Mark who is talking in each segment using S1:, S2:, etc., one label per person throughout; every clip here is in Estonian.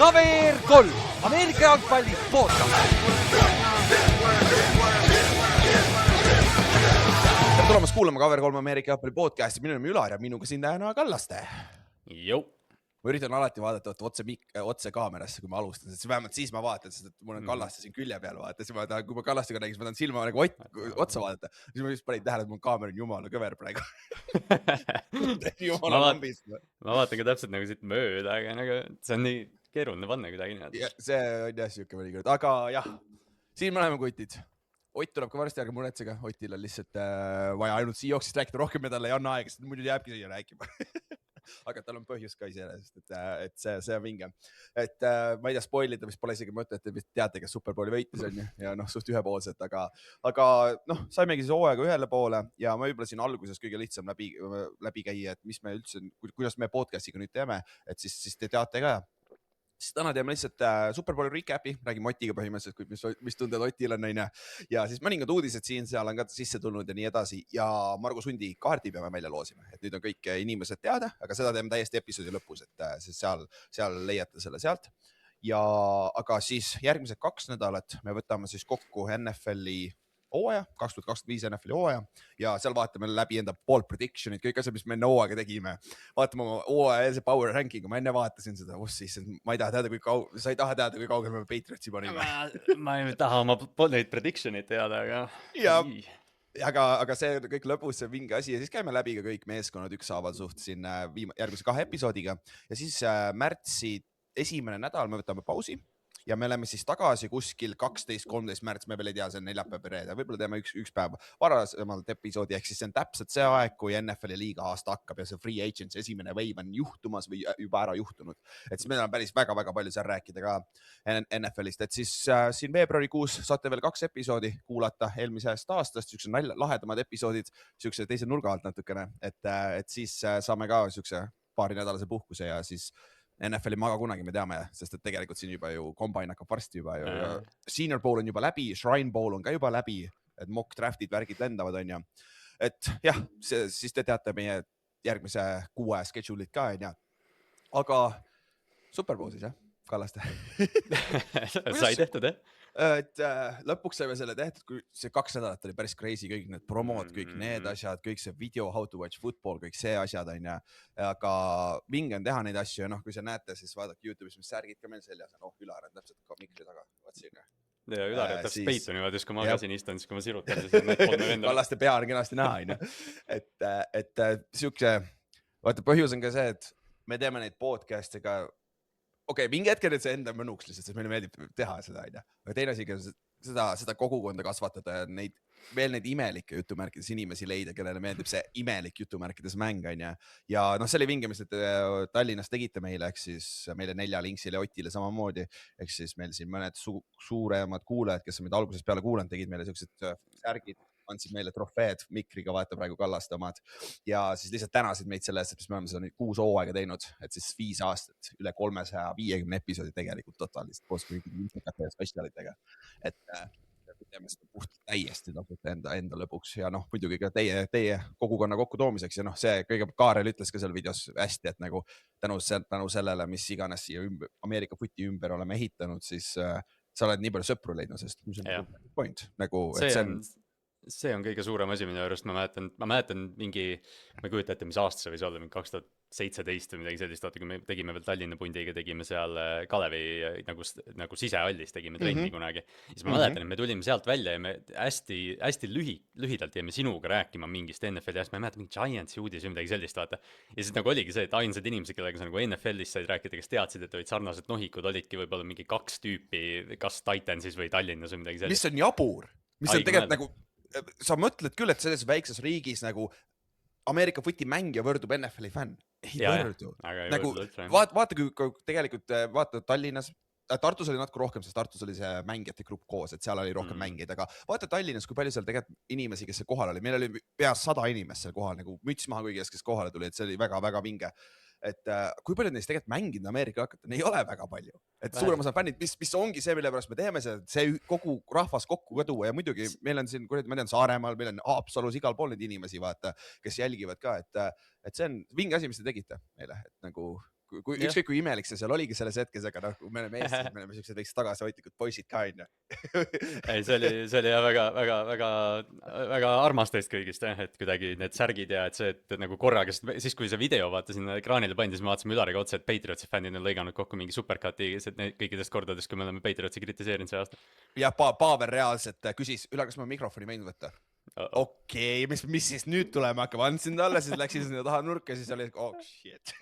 S1: KVR 3, Ameerika jalgpalli podcast. Tere tulemast kuulama KVR 3 Ameerika jalgpalli podcasti. Minu nimi Ülar ja minuga siin täna Kallaste.
S2: Jou.
S1: Ma üritan alati vaadata otse kaamerasse, kui ma alustan, sest vähemalt siis ma vaatan, sest mul on Kallaste siin külje peal vaata. Siis ma tahan, kui ma Kallastega nägin, ma tahan silma nagu otsa vaadata. Siis ma just panin tähele, et mul kaamera on jumala kõver praegu. Jumala lambis.
S2: Ma vaatan ka täpselt nagu siit mööda, aga nagu see on nii keeruline panna kuidagi niimoodi.
S1: See on jah siuke mõnikord, aga jah, siin me oleme kutid. Ott tuleb ka varsti ärge muretsega, Otil on lihtsalt vaja ainult siia jooksist rääkida, rohkem me talle ei anna aega, sest muidu jääbki siia rääkima. Aga tal on põhjus ka iseenesest, et see on vinge. Et ma ei tea, spoilida vist pole isegi mõte, et te vist teate, kes Superbowli võitis on ja suht ühepoolselt, aga saimegi siis hooaega ühele poole ja ma võib-olla siin alguses kõige lihtsam läbi käia, et mis me üldse, kuidas me podcastiga nüüd teeme, et siis te teate ka. Siis täna teeme lihtsalt Superbowli recapi, räägime Otiga põhimõtteliselt, mis tunded Otil on näine. Ja siis mõningad uudised seal on ka sisse tulnud ja nii edasi. Ja Margo Sundi kaardi peame välja loosima. Et nüüd on kõik inimesed teada, aga seda teeme täiesti episoodi lõpus, et siis seal leiate selle sealt. Aga siis järgmised 2 nädalat me võtame siis kokku NFL-i hooaja, 2025 NFL-i hooaja ja seal vaatame läbi enda ball prediction'id, kõik asjad, mis me enne hooaega tegime. Vaatame oma hooaja power ranking'u, ma enne vaatasin seda, ma ei taha teada, sa ei taha teada, kui kaugel me Patriotsi panime.
S2: Ma ei taha oma neid prediction'id teada, aga...
S1: Aga see kõik lõpus see vinge asi ja siis käime läbi ka kõik meeskonnad ükshaaval suht siin järgmise 2 episoodiga ja siis märtsi esimene nädal me võtame pausi. Ja me oleme siis tagasi kuskil 12-13 märts, me veel ei tea, see on neljapäev reede, võib-olla teeme üks päev varasemalt episoodi, ehk siis see on täpselt see aeg, kui NFL-i liiga aasta hakkab ja see free agents esimene wave on juhtumas või juba ära juhtunud. Et siis meil on päris väga-väga palju seal rääkida ka NFL-ist, et siis siin veebruarikuus saate veel 2 episoodi kuulata eelmisest aastast, siuksed lahedamad episoodid, siukse teise nurga alt natukene, et siis saame ka siukse paari nädalase puhkuse ja siis NFL-i maga kunagi me teame, sest et tegelikult siin juba ju combine hakkab varsti juba ja Senior Bowl on juba läbi, Shrine Bowl on ka juba läbi, et mock draftid, värgid lendavad on ja. Et jah, siis te teate meie järgmise 6 schedule'id ka on ja. Aga Superbowl siis jah, Kallaste.
S2: Sai tehtud,
S1: Et lõpuks saime selle tehtud, kui see 2 nädalat oli päris crazy, kõik need promod, kõik need asjad, kõik see video, how to watch football, kõik see asjad on ja. Aga vinge on teha neid asju ja kui sa näete, siis vaadake YouTube'is, mis särgid ka meil seljas on. Ülar on täpselt ka mikri taga, vaat siin.
S2: Ja Ülar on täpselt peitu niimoodi, kui ma ka siin istun, siis kui ma sirutan, siis
S1: Kallaste pea on kenasti näha. Et siukse, vaata põhjus on ka see, et me teeme neid podcast'e ka okei, mingi hetkel see enda mõnuks lihtsalt, sest meile meeldib teha seda, aga teine asi, seda kogukonda kasvatada ja veel neid imelikke jutumärkides inimesi leida, kellele meeldib see imelik jutumärkides mäng on ja see oli vinge, mis te Tallinnas tegite meile, ehk siis meile 4 Linksile ja Otile samamoodi, ehk siis meil siin mõned suuremad kuulajad, kes on meid algusest peale kuulanud, tegid meile siuksed särgid, andsid meile trofeed, mikriga vaata praegu Kallaste omad ja siis lihtsalt tänasid meid selle eest, et me oleme seda 6 hooaega teinud, et siis 5 aastat, üle 350 episoodi tegelikult totaalist koos kõigile infokate ja spetsialitega, et teeme seda puhtalt täiesti enda lõpuks ja muidugi ka teie kogukonna kokkutoomiseks ja see kõige Kaarel ütles ka seal videos hästi, et nagu tänu sellele, mis iganes siia Ameerika footi ümber oleme ehitanud, siis sa oled nii palju sõpru leidnud, sest mis on point, nagu
S2: see on kõige suurem asi minu juurest, ma mäletan mingi, ma ei kujuta ette, mis aasta see võis olla, mingi 2017 või midagi sellist, vaata, kui me tegime veel Tallinna pundiga, tegime seal Kalevi nagu sisehallis, tegime trenni kunagi. Siis ma mäletan, et me tulime sealt välja ja me hästi lühidalt jäime sinuga rääkima mingist NFL-i ja ma ei mäleta mingi Giantsi uudis või midagi sellist, vaata. Ja siis nagu oligi see, et ainsad inimesed, kellega sa nagu NFL-is said rääkida, kes teadsid, et olid sarnased nohikud, olidki võib-olla mingi 2 tüüpi, kas Titansis või Tallinnas või midagi sellist.
S1: Mis on jabur? Mis on tegelikult nagu sa mõtled küll, et selles väikses riigis nagu Ameerika footi mängija võrdub NFL-i fänn. Ei võrdu. Nagu, vaata kui tegelikult vaata Tallinnas, Tartus oli natuke rohkem, sest Tartus oli see mängijate grupp koos, et seal oli rohkem mängijaid, aga vaata Tallinnas, kui palju seal tegelikult inimesi, kes kohal oli. Meil oli peas 100 inimest seal kohal, nagu müts maha kõigest, kes kohale tuli, et see oli väga-väga vinge. Et kui palju neist tegelikult mänginud Ameerika hakata, ei ole väga palju. Et suurem osa fännid, mis ongi see, mille pärast me teeme see kogu rahvas kokku ka tuua ja muidugi meil on siin, ma tean, Saaremaal, meil on Haapsalus igal pool neid inimesi, vaata, kes jälgivad ka, et see on vinge asi, mis te tegite meile, et nagu ükskõik kui imelik see seal oligi selles hetkes, aga noh, kui me oleme Eestis, me oleme sellised väiksed tagasihoidlikud poisid ka, onju.
S2: ei, see oli jah väga armas teist kõigist, et kuidagi need särgid ja et see, et nagu korraga, siis kui see video vaata sinna ekraanile pandi, siis me vaatasime Ülariga otsa, et Patriotsi fännid on lõiganud kokku mingi supercut'i kõikidest kordadest, kui me oleme Patriotsi kritiseerinud see aasta.
S1: Ja Pavel reaalselt küsis, Ülar, kas ma mikrofoni võin võtta? Okei, mis siis nüüd tulema hakkab, andsin talle, siis läksin sinna taha nurka, siis oli, shit.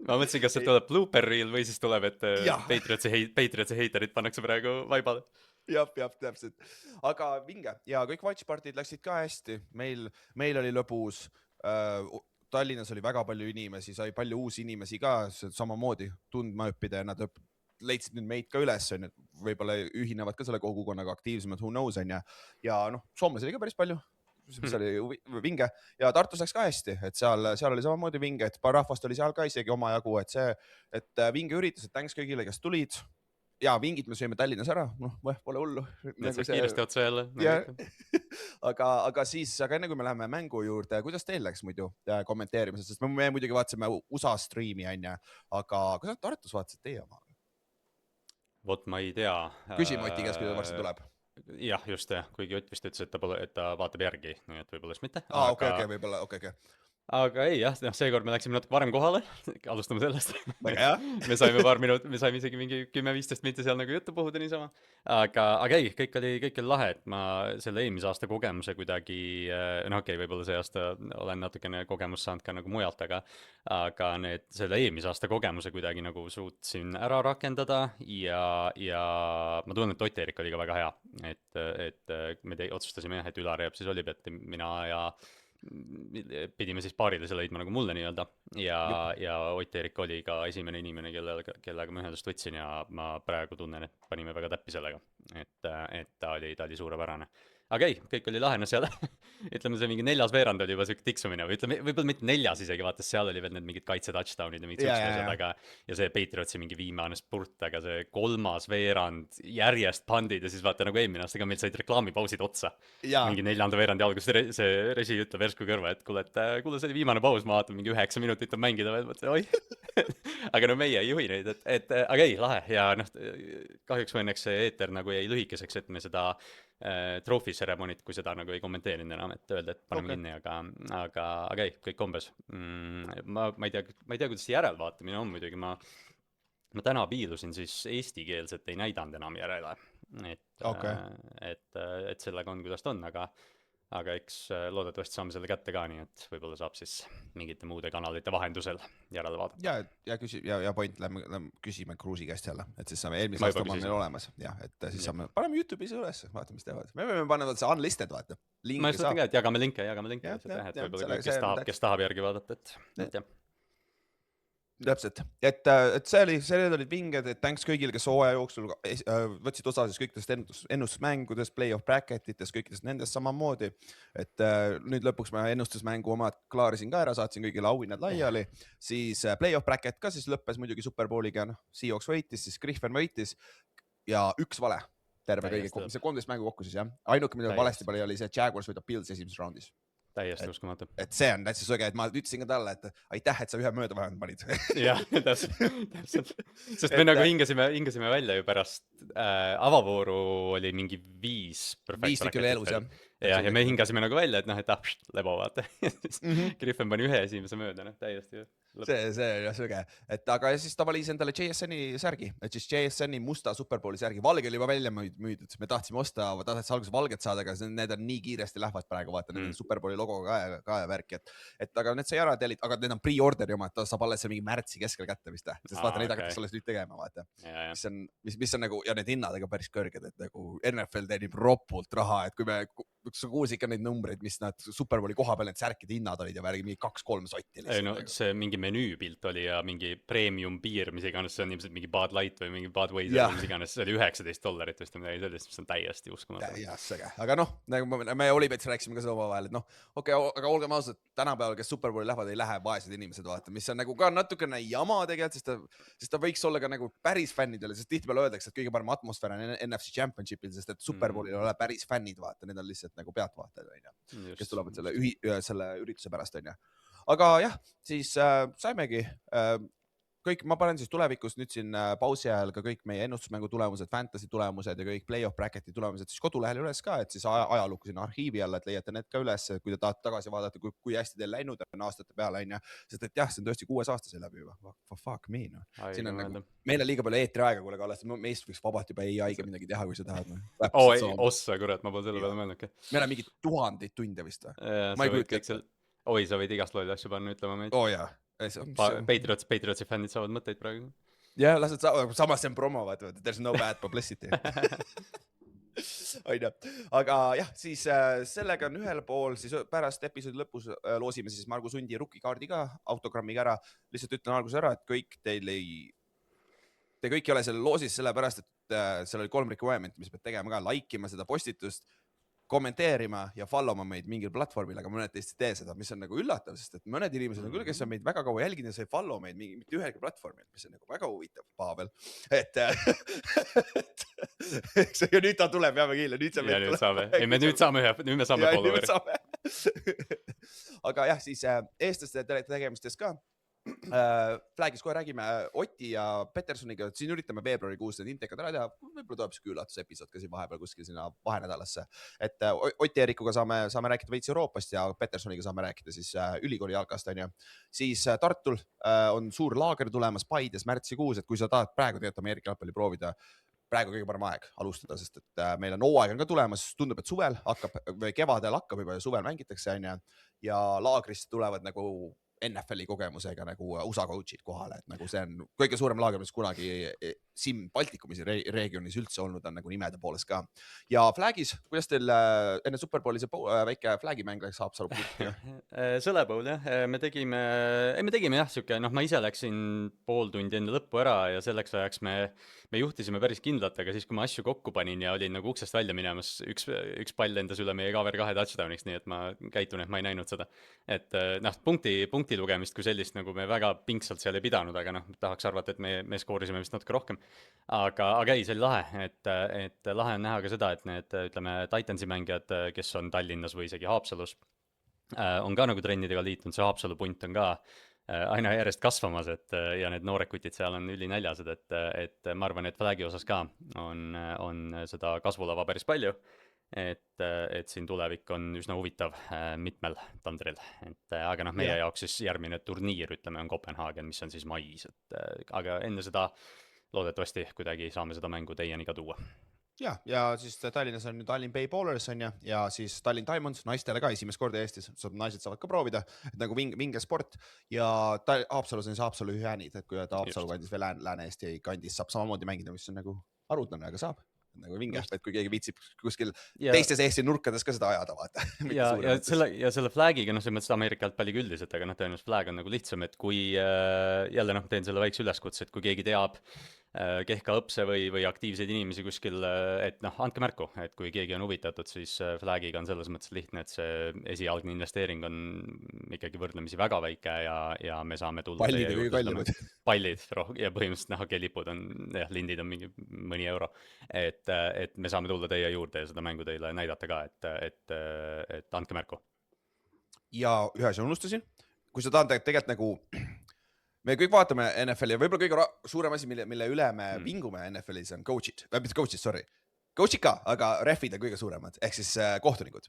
S2: Ma mõtlesin, kas sealt tuleb blooper reel või siis tuleb, et Patriotsi heiterid pannakse praegu vaibale.
S1: Jah, täpselt. Aga vinge ja kõik watchpartid läksid ka hästi, meil oli lõbus, Tallinnas oli väga palju inimesi, sai palju uusi inimesi ka samamoodi tundma õppida ja nad leidsid nüüd meid ka üles, võib-olla ühinevad ka selle kogukonnaga aktiivsemad, who knows, ja noh, soomlasi oli ka päris palju, mis oli vinge ja Tartus läks ka hästi, et seal oli samamoodi vinge, et paar rahvast oli seal ka isegi omajagu, et vinge üritus, et thanks kõigile, kes tulid ja vingid me sööme Tallinnas ära, noh, pole hullu.
S2: Kiiresti otsa jälle.
S1: Aga enne kui me läheme mängu juurde, kuidas teil läks muidu kommenteerimisest, sest me muidugi vaatasime USA streami, aga kuidas Tartus vaatasid teie oma?
S2: Vot ma ei tea.
S1: Küsime Oti käest, kui ta varsti tuleb.
S2: Jah, just jah, kuigi Ott vist ütles, et ta vaatab järgi, nii et võib-olla siis mitte.
S1: Okei, võib-olla, okei.
S2: Aga ei jah, seekord me läksime natuke varem kohale, alustame sellest.
S1: Väga hea.
S2: Me saime paar minut, me saime isegi mingi 10-15 minti seal nagu juttu puhuda niisama. Aga ei, kõik oli lahe, et ma selle eelmise aasta kogemuse kuidagi, võib-olla see aasta olen natukene kogemust saanud ka nagu mujalt, aga selle eelmise aasta kogemuse kuidagi nagu suutsin ära rakendada ja ma tunnen, et Ott-Erik oli ka väga hea, et me otsustasime jah, et Ülar jääb siis Olipetti, mina ja pidime siis paarilise leidma nagu mulle nii-öelda ja Ott-Erik oli ka esimene inimene, kellega ma ühendust võtsin ja ma praegu tunnen, et panime väga täppi sellega, et ta oli suurepärane. Aga ei, kõik oli lahena seal, ütleme see mingi 4. veerand oli juba siuke tiksumine või ütleme, võib-olla mitte 4, isegi vaatas, seal oli veel need mingid kaitse touchdownid ja mingid siuksed asjad, ja see Patriotsi mingi viimane spurt, aga see 3. veerand järjest pandid ja siis vaata nagu eelmine aasta ka meil said reklaamipausid otsa. Mingi 4. veerandi algus see resi ütleb versku kõrva, et kuule, see oli viimane paus, ma vaatan mingi 9 minutit on mängida veel, mõtlen, oi. Aga no meie ei juhi neid, aga ei, lahe ja noh, kahjuks või õnneks see eeter nagu jäi lühikeseks, et me seda troofitseremonit, kui seda nagu ei kommenteerinud enam, et öelda, et paneme kinni, aga ei, kõik kombes. Ma ei tea, kuidas see järelvaatamine on muidugi, ma täna piilusin siis eestikeelset ei näidanud enam järele, et sellega on, kuidas ta on, aga eks loodetavasti saame selle kätte ka, nii et võib-olla saab siis mingite muude kanalite vahendusel järele vaadata.
S1: Ja point, lähme küsime Kruusi käest jälle, et siis saame eelmise aasta on meil olemas, et siis saame, paneme YouTube'is üles, vaata, mis teevad. Me võime panna see unlisted, vaata.
S2: Ma just mõtlen ka, et jagame linke, et võib-olla kes tahab järgi vaadata, et jah.
S1: Täpselt, et see olid vinged, et thanks kõigile, kes hooaja jooksul võtsid osa siis kõikidest ennustusmängudest, play-off bracketitest, kõikidest nendest samamoodi, et nüüd lõpuks ma ennustusmängu omad klaarisin ka ära, saatsin kõigile auhinnad laiali, siis play-off bracket ka siis lõppes muidugi Superbowliga, Seahawks võitis, siis Griffin võitis ja üks vale terve kõige, see 13 mängu kokku siis jah, ainuke mida valesti palju oli see, et Jaguars võidab Bills esimeses raundis.
S2: Täiesti uskumatu.
S1: Et see on täitsa sõge, et ma ütlesin ka talle, et aitäh, et sa ühe mööda vähemalt panid.
S2: Jah, täpselt. Sest me nagu hingasime välja ju pärast avavooru oli mingi 5
S1: tükki oli elus, jah.
S2: Ja me hingasime nagu välja, et lebo vaata. Griffin pani ühe esimese mööda, täiesti.
S1: See on sõge. Et aga siis ta valis endale JSN-i särgi, et siis JSN-i musta Superbowli särgi. Valge oli juba välja müüdud, me tahtsime osta, tahtsime alguses valget saada, aga need on nii kiiresti lähevad praegu, vaata, need on Superbowli logoga ka ja värki. Et aga need sai ära tellid, aga need on pre-orderi oma, et ta saab alles mingi märtsi keskel kätte vist. Sest vaata, neid hakatakse alles nüüd tegema, vaata. Mis on nagu, ja need hinnad ega päris kõrged, et nagu NFL teenib ropult raha, et kui me sa kuulsi ikka neid numbreid, mis nad Superbowli koha peal need särkide hinnad olid ja värgi mingi 2-3 sotti.
S2: Ei no see mingi menüüpilt oli ja mingi premium beer, mis iganes, see on ilmselt mingi Bud Light või mingi Budweiser, mis iganes, see oli $19 vist või midagi sellist, mis on täiesti uskumatu.
S1: Ja, sõge. Aga noh, nagu me Olipets rääkisime ka seda omavahel, et noh, aga olgem ausad, tänapäeval, kes Superbowli lähevad, ei lähe vaesed inimesed, vaata, mis on nagu ka natukene jama tegelikult, sest ta võiks olla ka nagu päris fännidele, sest tihtipeale öeldakse, et kõige parem atmosfäär on NFC Championshipil, sest et Superbowlil ei ole päris fännid, vaata, need on lihtsalt nagu pealtvaatajad, onju, kes tulevad selle ürituse pärast, onju. Aga jah, siis saimegi, kõik, ma panen siis tulevikus nüüd siin pausi ajal ka kõik meie ennustusmängu tulemused, fantasy tulemused ja kõik play-off bracket'i tulemused siis kodulehel üles ka, et siis ajalukku sinna arhiivi alla, et leiate need ka üles, kui te tahate tagasi vaadata, kui hästi teil läinud on aastate peale, on ju. Sest et jah, see on tõesti 6 aastase läbi juba. Fuck me, no. Siin on nagu, meil on liiga palju eetriaega, kuule Kallas, meist võiks vabalt juba AI-ga midagi teha, kui sa tahad.
S2: Ossa, kurat, ma pole selle peale mõelnudki.
S1: Meil on mingi 1000 tunde vist või?
S2: Oi, sa võid igast lolli asju panna ütlema meid.
S1: Jah.
S2: Patriotsi fännid saavad mõtteid praegu.
S1: Jah, lased samas see on promo, vaata, there's no bad publicity. Aga jah, siis sellega on ühel pool, siis pärast episoodi lõpus loosime siis Margus Hundi rukkikaardi ka autogrammiga ära. Lihtsalt ütlen alguses ära, et te kõik ei ole selle loosis sellepärast, et seal oli 3 requirement, mis pead tegema ka, laikima seda postitust, kommenteerima ja followma meid mingil platvormil, aga mõned teist ei tee seda, mis on nagu üllatav, sest et mõned inimesed on küll, kes on meid väga kaua jälginud ja sa ei follow meid mitte ühelgi platvormil, mis on nagu väga huvitav, Pavel. Ja nüüd ta tuleb, peame kiile, nüüd
S2: nüüd me saame followeri.
S1: Aga jah, siis eestlaste tegemistes ka. Flagis kohe räägime Oti ja Petersoniga, siin üritame veebruarikuus need intekad ära teha, võib-olla tuleb siuke üllatusepisood ka siin vahepeal kuskil sinna vahenädalasse, et Oti Erikuga saame rääkida veits Euroopast ja Petersoniga saame rääkida siis ülikooli jalkast, on ju. Siis Tartul on suur laager tulemas Paides märtsikuus, et kui sa tahad praegu tegelikult Ameerika jalgpalli proovida, praegu kõige parem aeg alustada, sest et meil on hooaeg on ka tulemas, tundub, et suvel hakkab või kevadel hakkab juba ja suvel mängitakse, on ju, ja laagrist tulevad nagu NFL-i kogemusega nagu USA coach'id kohale, et nagu see on kõige suurem laager, mis kunagi Sim Baltikumis regioonis üldse olnud on nagu nimede poolest ka. Ja Flagis, kuidas teil enne Superbowli see väike Flagi-mäng läks Haapsalu puhti?
S2: Sõlepool jah, me tegime jah siuke, ma ise läksin pool tundi enne lõppu ära ja selleks ajaks me juhtisime päris kindlalt, aga siis kui ma asju kokku panin ja olin nagu uksest välja minemas, üks pall endas üle meie cover 2 touchdowniks, nii et ma käitun, et ma ei näinud seda. Et punkti lugemist kui sellist nagu me väga pingsalt seal ei pidanud, aga tahaks arvata, et me skoorisime vist natuke rohkem. Aga ei, see oli lahe, et lahe on näha ka seda, et need, ütleme, Titansi mängijad, kes on Tallinnas või isegi Haapsalus, on ka nagu trennidega liitunud, see Haapsalu punt on ka aina järjest kasvamas, ja need noorekutid seal on ülinäljased, et ma arvan, et Flagi osas ka on seda kasvulava päris palju. Et siin tulevik on üsna huvitav mitmel tandril, aga meie jaoks siis järgmine turniir, ütleme, on Kopenhaagen, mis on siis mais, aga enne seda loodetavasti kuidagi saame seda mängu teieni ka tuua.
S1: Ja siis Tallinnas on Tallinn Bay Ballers on ja siis Tallinn Diamonds, naistele ka esimest korda Eestis, naised saavad ka proovida, et nagu vinge sport ja Haapsalus on siis Haapsalu Hüänid, et kui Haapsalu kandis või Lääne-Eesti kandis saab samamoodi mängida, mis on nagu haruldane, aga saab. Nagu vinge, et kui keegi viitsib kuskil teistes Eesti nurkades ka seda ajada, vaata.
S2: Ja selle Flagiga, see mõttes Ameerika jalgpalliga üldiselt, aga tõenäoliselt Flag on nagu lihtsam, et kui jälle teen selle väikse üleskutse, et kui keegi teab kehka õpse või aktiivseid inimesi kuskil, et andke märku, et kui keegi on huvitatud, siis Flagiga on selles mõttes lihtne, et see esialgne investeering on ikkagi võrdlemisi väga väike ja me saame tulla pallid ja põhimõtteliselt kelipud on, lindid on mingi mõni euro, et me saame tulla teie juurde ja seda mängu teile näidata ka, et andke märku.
S1: Ja ühe asja unustasin, kui sa tahad tegelikult nagu me kõik vaatame NFL-i ja võib-olla kõige suurem asi, mille üle me vingume NFL-is on coach'id, coach'id ka, aga refid on kõige suuremad, ehk siis kohtunikud.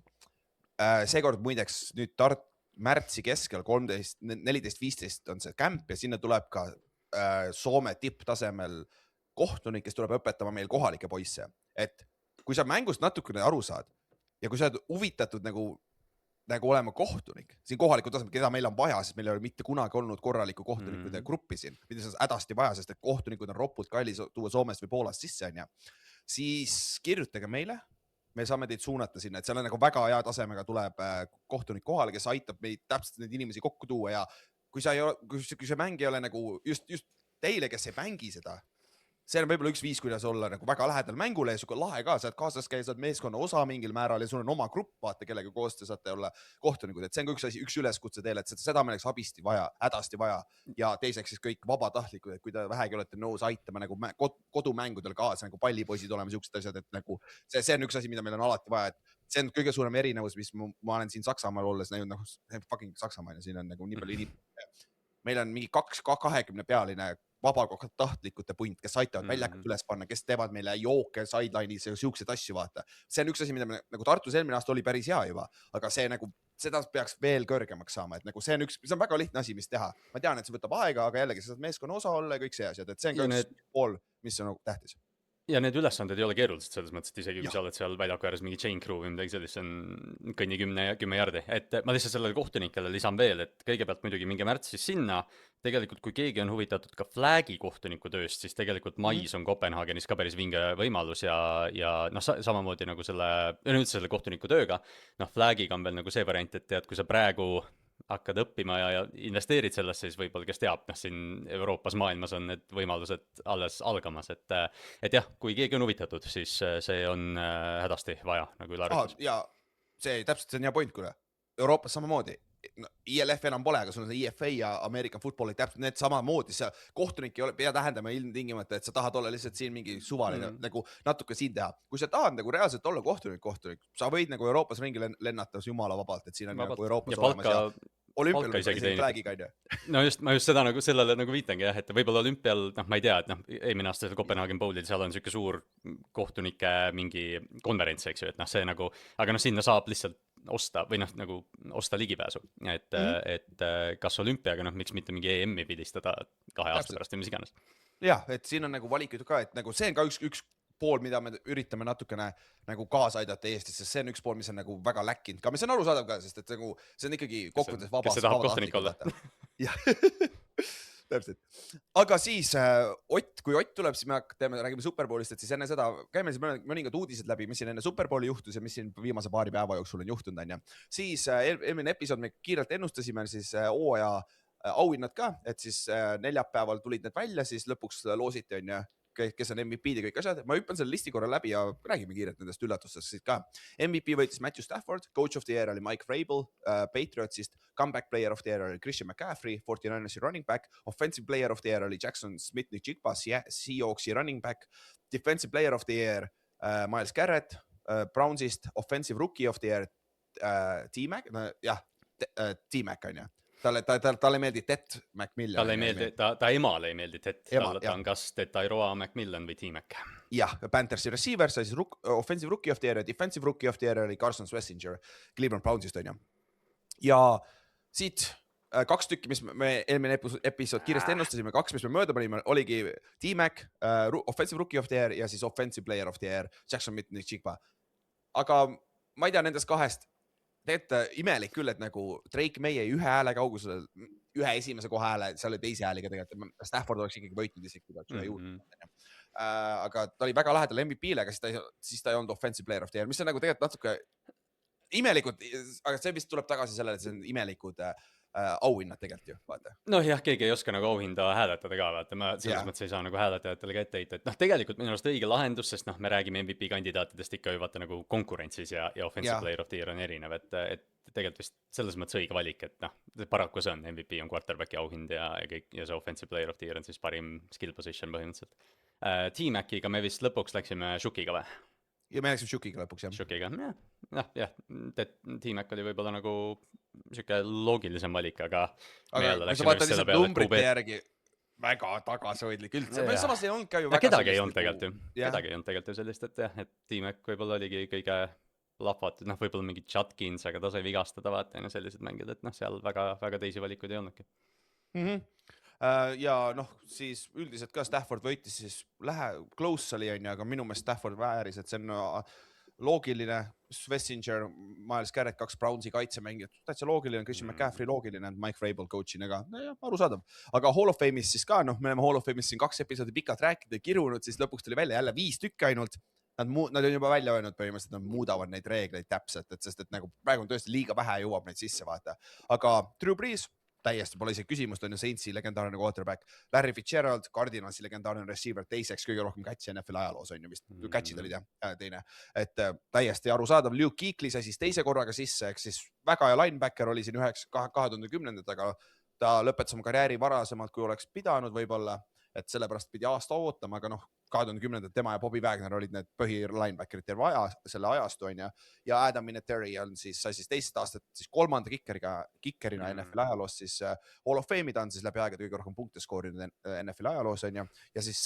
S1: Seekord muideks nüüd märtsi keskel 14-15 on see kämp ja sinna tuleb ka Soome tipptasemel kohtunik, kes tuleb õpetama meil kohalikke poisse. Et kui sa mängust natukene aru saad ja kui sa oled huvitatud nagu olema kohtunik, siin kohaliku tasemel, keda meil on vaja, sest meil ei ole mitte kunagi olnud korralikku kohtunikude gruppi siin, mida sa hädasti vaja, sest et kohtunikud on ropult kallis tuua Soomest või Poolast sisse, on ja. Siis kirjutage meile, me saame teid suunata sinna, et seal on nagu väga hea tasemega tuleb kohtunik kohale, kes aitab meid täpselt neid inimesi kokku tuua ja kui see mäng ei ole nagu just teile, kes ei mängi seda, see on võib-olla üks viis, kuidas olla nagu väga lähedal mängule ja suke lahe ka, sa oled kaasas käia, sa oled meeskonna osa mingil määral ja sul on oma grupp, vaata, kellega koos te saate olla kohtunikud, et see on ka üks üleskutse teile, et seda meil oleks abisti vaja, hädasti vaja ja teiseks siis kõik vabatahtlikud, et kui te vähegi olete nõus aitama nagu kodumängudel kaasa, nagu pallipoisid olema siuksed asjad, et nagu see on üks asi, mida meil on alati vaja, et see on kõige suurem erinevus, mis ma olen siin Saksamaal olles näinud, fucking Saksamaa ja siin on nagu nii palju meil on mingi 20 pealine vabatahtlikute punt, kes aitavad väljakut üles panna, kes teevad meile jooke sideline'is ja siukseid asju vaata. See on üks asi, mida me nagu Tartus eelmine aasta oli päris hea juba, aga see nagu seda peaks veel kõrgemaks saama, et nagu see on väga lihtne asi, mis teha. Ma tean, et see võtab aega, aga jällegi sa saad meeskonna osa olla ja kõik see asjad, et see on ka üks pool, mis on nagu tähtis.
S2: Ja need ülesanded ei ole keerulised selles mõttes, et isegi kui sa oled seal väljaku ääres mingi chain crew või midagi sellist, see on kõnni 10 jardi. Et ma lihtsalt sellele kohtunikele lisan veel, et kõigepealt muidugi minge märtsis sinna. Tegelikult kui keegi on huvitatud ka flagi kohtuniku tööst, siis tegelikult mais on Kopenhaagenis ka päris vinge võimalus ja samamoodi nagu selle kohtuniku tööga. Flagiga on veel nagu see variant, et tead, kui sa praegu hakkad õppima ja investeerid sellesse, siis võib-olla kes teab, siin Euroopas maailmas on need võimalused alles algamas, et jah, kui keegi on huvitatud, siis see on hädasti vaja nagu Ülar ütles.
S1: Ja see täpselt, see on hea point, kuule. Euroopas samamoodi. ILF enam pole, aga sul on IFA ja American Footballi täpselt need samamoodi, see kohtunik ei pea tähendama ilmtingimata, et sa tahad olla lihtsalt siin mingi suvaline, nagu natuke siin teha. Kui sa tahad nagu reaalselt olla kohtunik, sa võid nagu Euroopas ringi lennata jumala vabalt, et siin on nagu Euroopas olemas ja olümpial isegi flagiga, on ju.
S2: No ma just seda nagu sellele nagu viitangi jah, et võib-olla olümpial, ma ei tea, et eelmine aasta Copenhagen Bowlil, seal on siuke suur kohtunike mingi konverents, eks ju, et see nagu, aga sinna saab lihtsalt osta või nagu osta ligipääsu, et kas olümpiaga, miks mitte mingi EM-i pidistada 2 aasta pärast või mis iganes.
S1: Jah, et siin on nagu valikuid ka, et nagu see on ka üks pool, mida me üritame natukene nagu kaasa aidata Eestis, sest see on üks pool, mis on nagu väga läkkinud ka, mis on arusaadav ka, sest et nagu see on ikkagi kokkuvõttes vabast.
S2: Kes see tahab kohtunik olla?
S1: Jah, täpselt. Aga siis kui Ott tuleb, siis me räägime Superbowlist, et siis enne seda käime siis mõningad uudised läbi, mis siin enne Superbowli juhtus ja mis siin viimase paari päeva jooksul on juhtunud, on ja. Siis eelmine episood me kiirelt ennustasime siis hooaja auhinnad ka, et siis neljapäeval tulid need välja, siis lõpuks loositi, on ja, kes on MVP-d ja kõik asjad. Ma hüppan selle listi korra läbi ja räägime kiirelt nendest üllatustest siit ka. MVP võitis Matthew Stafford, Coach of the Year oli Mike Vrabel, Patriotsist, Comeback Player of the Year oli Christian McCaffrey, 49ersi running back, Offensive Player of the Year oli Jackson Smith-Njigba, Seahawksi running back, Defensive Player of the Year Myles Garrett, Brownsist, Offensive Rookie of the Year T-Mac, T-Mac on ju. Talle ei meeldi Ted McMillan.
S2: Talle ei meeldi, ta emale ei meeldi Ted. Ta on kas Tairoa McMillan või T-Mac.
S1: Jah, Panthersi receiver sai siis Offensive Rookie of the Year ja Defensive Rookie of the Year oli Carson Schlesinger Cleveland Brownsist, on ju. Ja siit 2 tükki, mis me eelmine episood kiiresti ennustasime, 2, mis me mööda panime, oligi T-Mac, Offensive Rookie of the Year ja siis Offensive Player of the Year, Jackson Smith-Njigba. Aga ma ei tea nendest 2 tegelikult imelik küll, et nagu Drake May jäi 1 hääle kaugusel, 1 esimese koha hääle, seal oli 2 hääliga tegelikult, Stafford oleks ikkagi võitnud isegi, aga ta oli väga lähedal MVP-le, aga siis ta ei olnud Offensive Player of the Year, mis on nagu tegelikult natuke imelikud, aga see vist tuleb tagasi sellele, et see on imelikud auhinnad tegelikult ju, vaata.
S2: Jah, keegi ei oska nagu auhinda hääletada ka, vaata, ma selles mõttes ei saa nagu hääletajatele ka ette heita, et tegelikult minu arust õige lahendus, sest me räägime MVP kandidaatidest ikka ju vaata nagu konkurentsis ja Offensive Player of the Year on erinev, et tegelikult vist selles mõttes õige valik, et paraku see on, MVP on quarterbacki auhind ja see Offensive Player of the Year on siis parim skill position põhimõtteliselt. T-Maciga me vist lõpuks läksime Shukiga või?
S1: Ja me läksime Shukiga lõpuks, jah.
S2: Shukiga, jah, T-Mac oli võib-olla nagu siuke loogilisem valik, aga
S1: kui sa vaatad lihtsalt numbrite järgi väga tagasihoidlik üldse, samas ei olnud ka ju väga
S2: kedagi ei olnud tegelikult ju sellist, et jah, et T-Mac võib-olla oligi kõige lahvatud, võib-olla mingi Judkins, aga ta sai vigastada vaata ja sellised mängid, et seal väga teisi valikuid ei olnudki.
S1: Ja siis üldiselt ka Stafford võitis siis close oli, aga minu meelest Stafford vääris, et see on loogiline, Schlesinger, Myles Garrett, 2 Brownsi kaitsemängijad, täitsa loogiline, Christian McCaffrey loogiline, Mike Vrabel coach'ina ka, arusaadav. Aga Hall of Fame'is siis ka, me oleme Hall of Fame'is siin 2 episoodi pikalt rääkida ja kirunud, siis lõpuks tuli välja jälle 5 tükki ainult. Nad on juba välja öelnud põhimõtteliselt, nad muudavad neid reegleid täpselt, sest et nagu praegu on tõesti liiga vähe jõuab neid sisse vaata. Aga Drew Brees, täiesti pole isegi küsimust, on ju Saintsi legendaarne quarterback, Larry Fitzgerald, Cardinalsi legendaarne receiver, teiseks kõige rohkem catch'i NFL ajaloos on ju vist, catch'id olid teine, et täiesti arusaadav, Luke Kuechly sai siis teise korraga sisse, eks siis väga hea linebacker oli siin 2010, aga ta lõpetas oma karjääri varasemalt, kui oleks pidanud võib-olla, et sellepärast pidi aasta ootama, aga 2010 tema ja Bobby Wagner olid need põhilineback'erid terve selle ajastu on ja Adam Vinatieri on siis, sai siis teist aastat siis 3. kikkerina NFL ajaloos siis Hall of Fame'i, ta on siis läbi aegade kõige rohkem punkte skoorinud NFL ajaloos on ja siis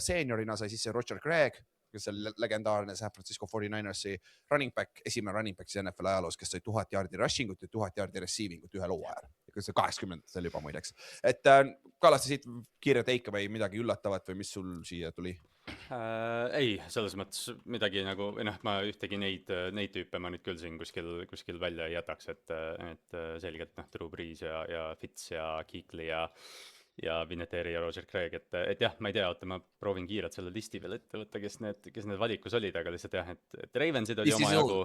S1: seeniorina sai siis Roger Craig, kes on legendaarne San Francisco 49ersi running back, esimene running back siis NFL ajaloos, kes sai 1000 jaardi rushing ut ja 1000 jaardi receiving ut ühe loo ajal. See 80 oli juba muideks. Et Kallaste siit kiire teika või midagi üllatavat või mis sul siia tuli?
S2: Ei, selles mõttes midagi nagu, ma ühtegi neid tüüpe ma nüüd küll siin kuskil välja ei jätaks, et selgelt Drew Brees ja Fitz ja Kuechly ja Vinatieri ja Roger Craig, et jah, ma ei tea, ma proovin kiirelt selle listi veel ette võtta, kes need valikus olid, aga lihtsalt jah, et Ravensid oli oma jagu.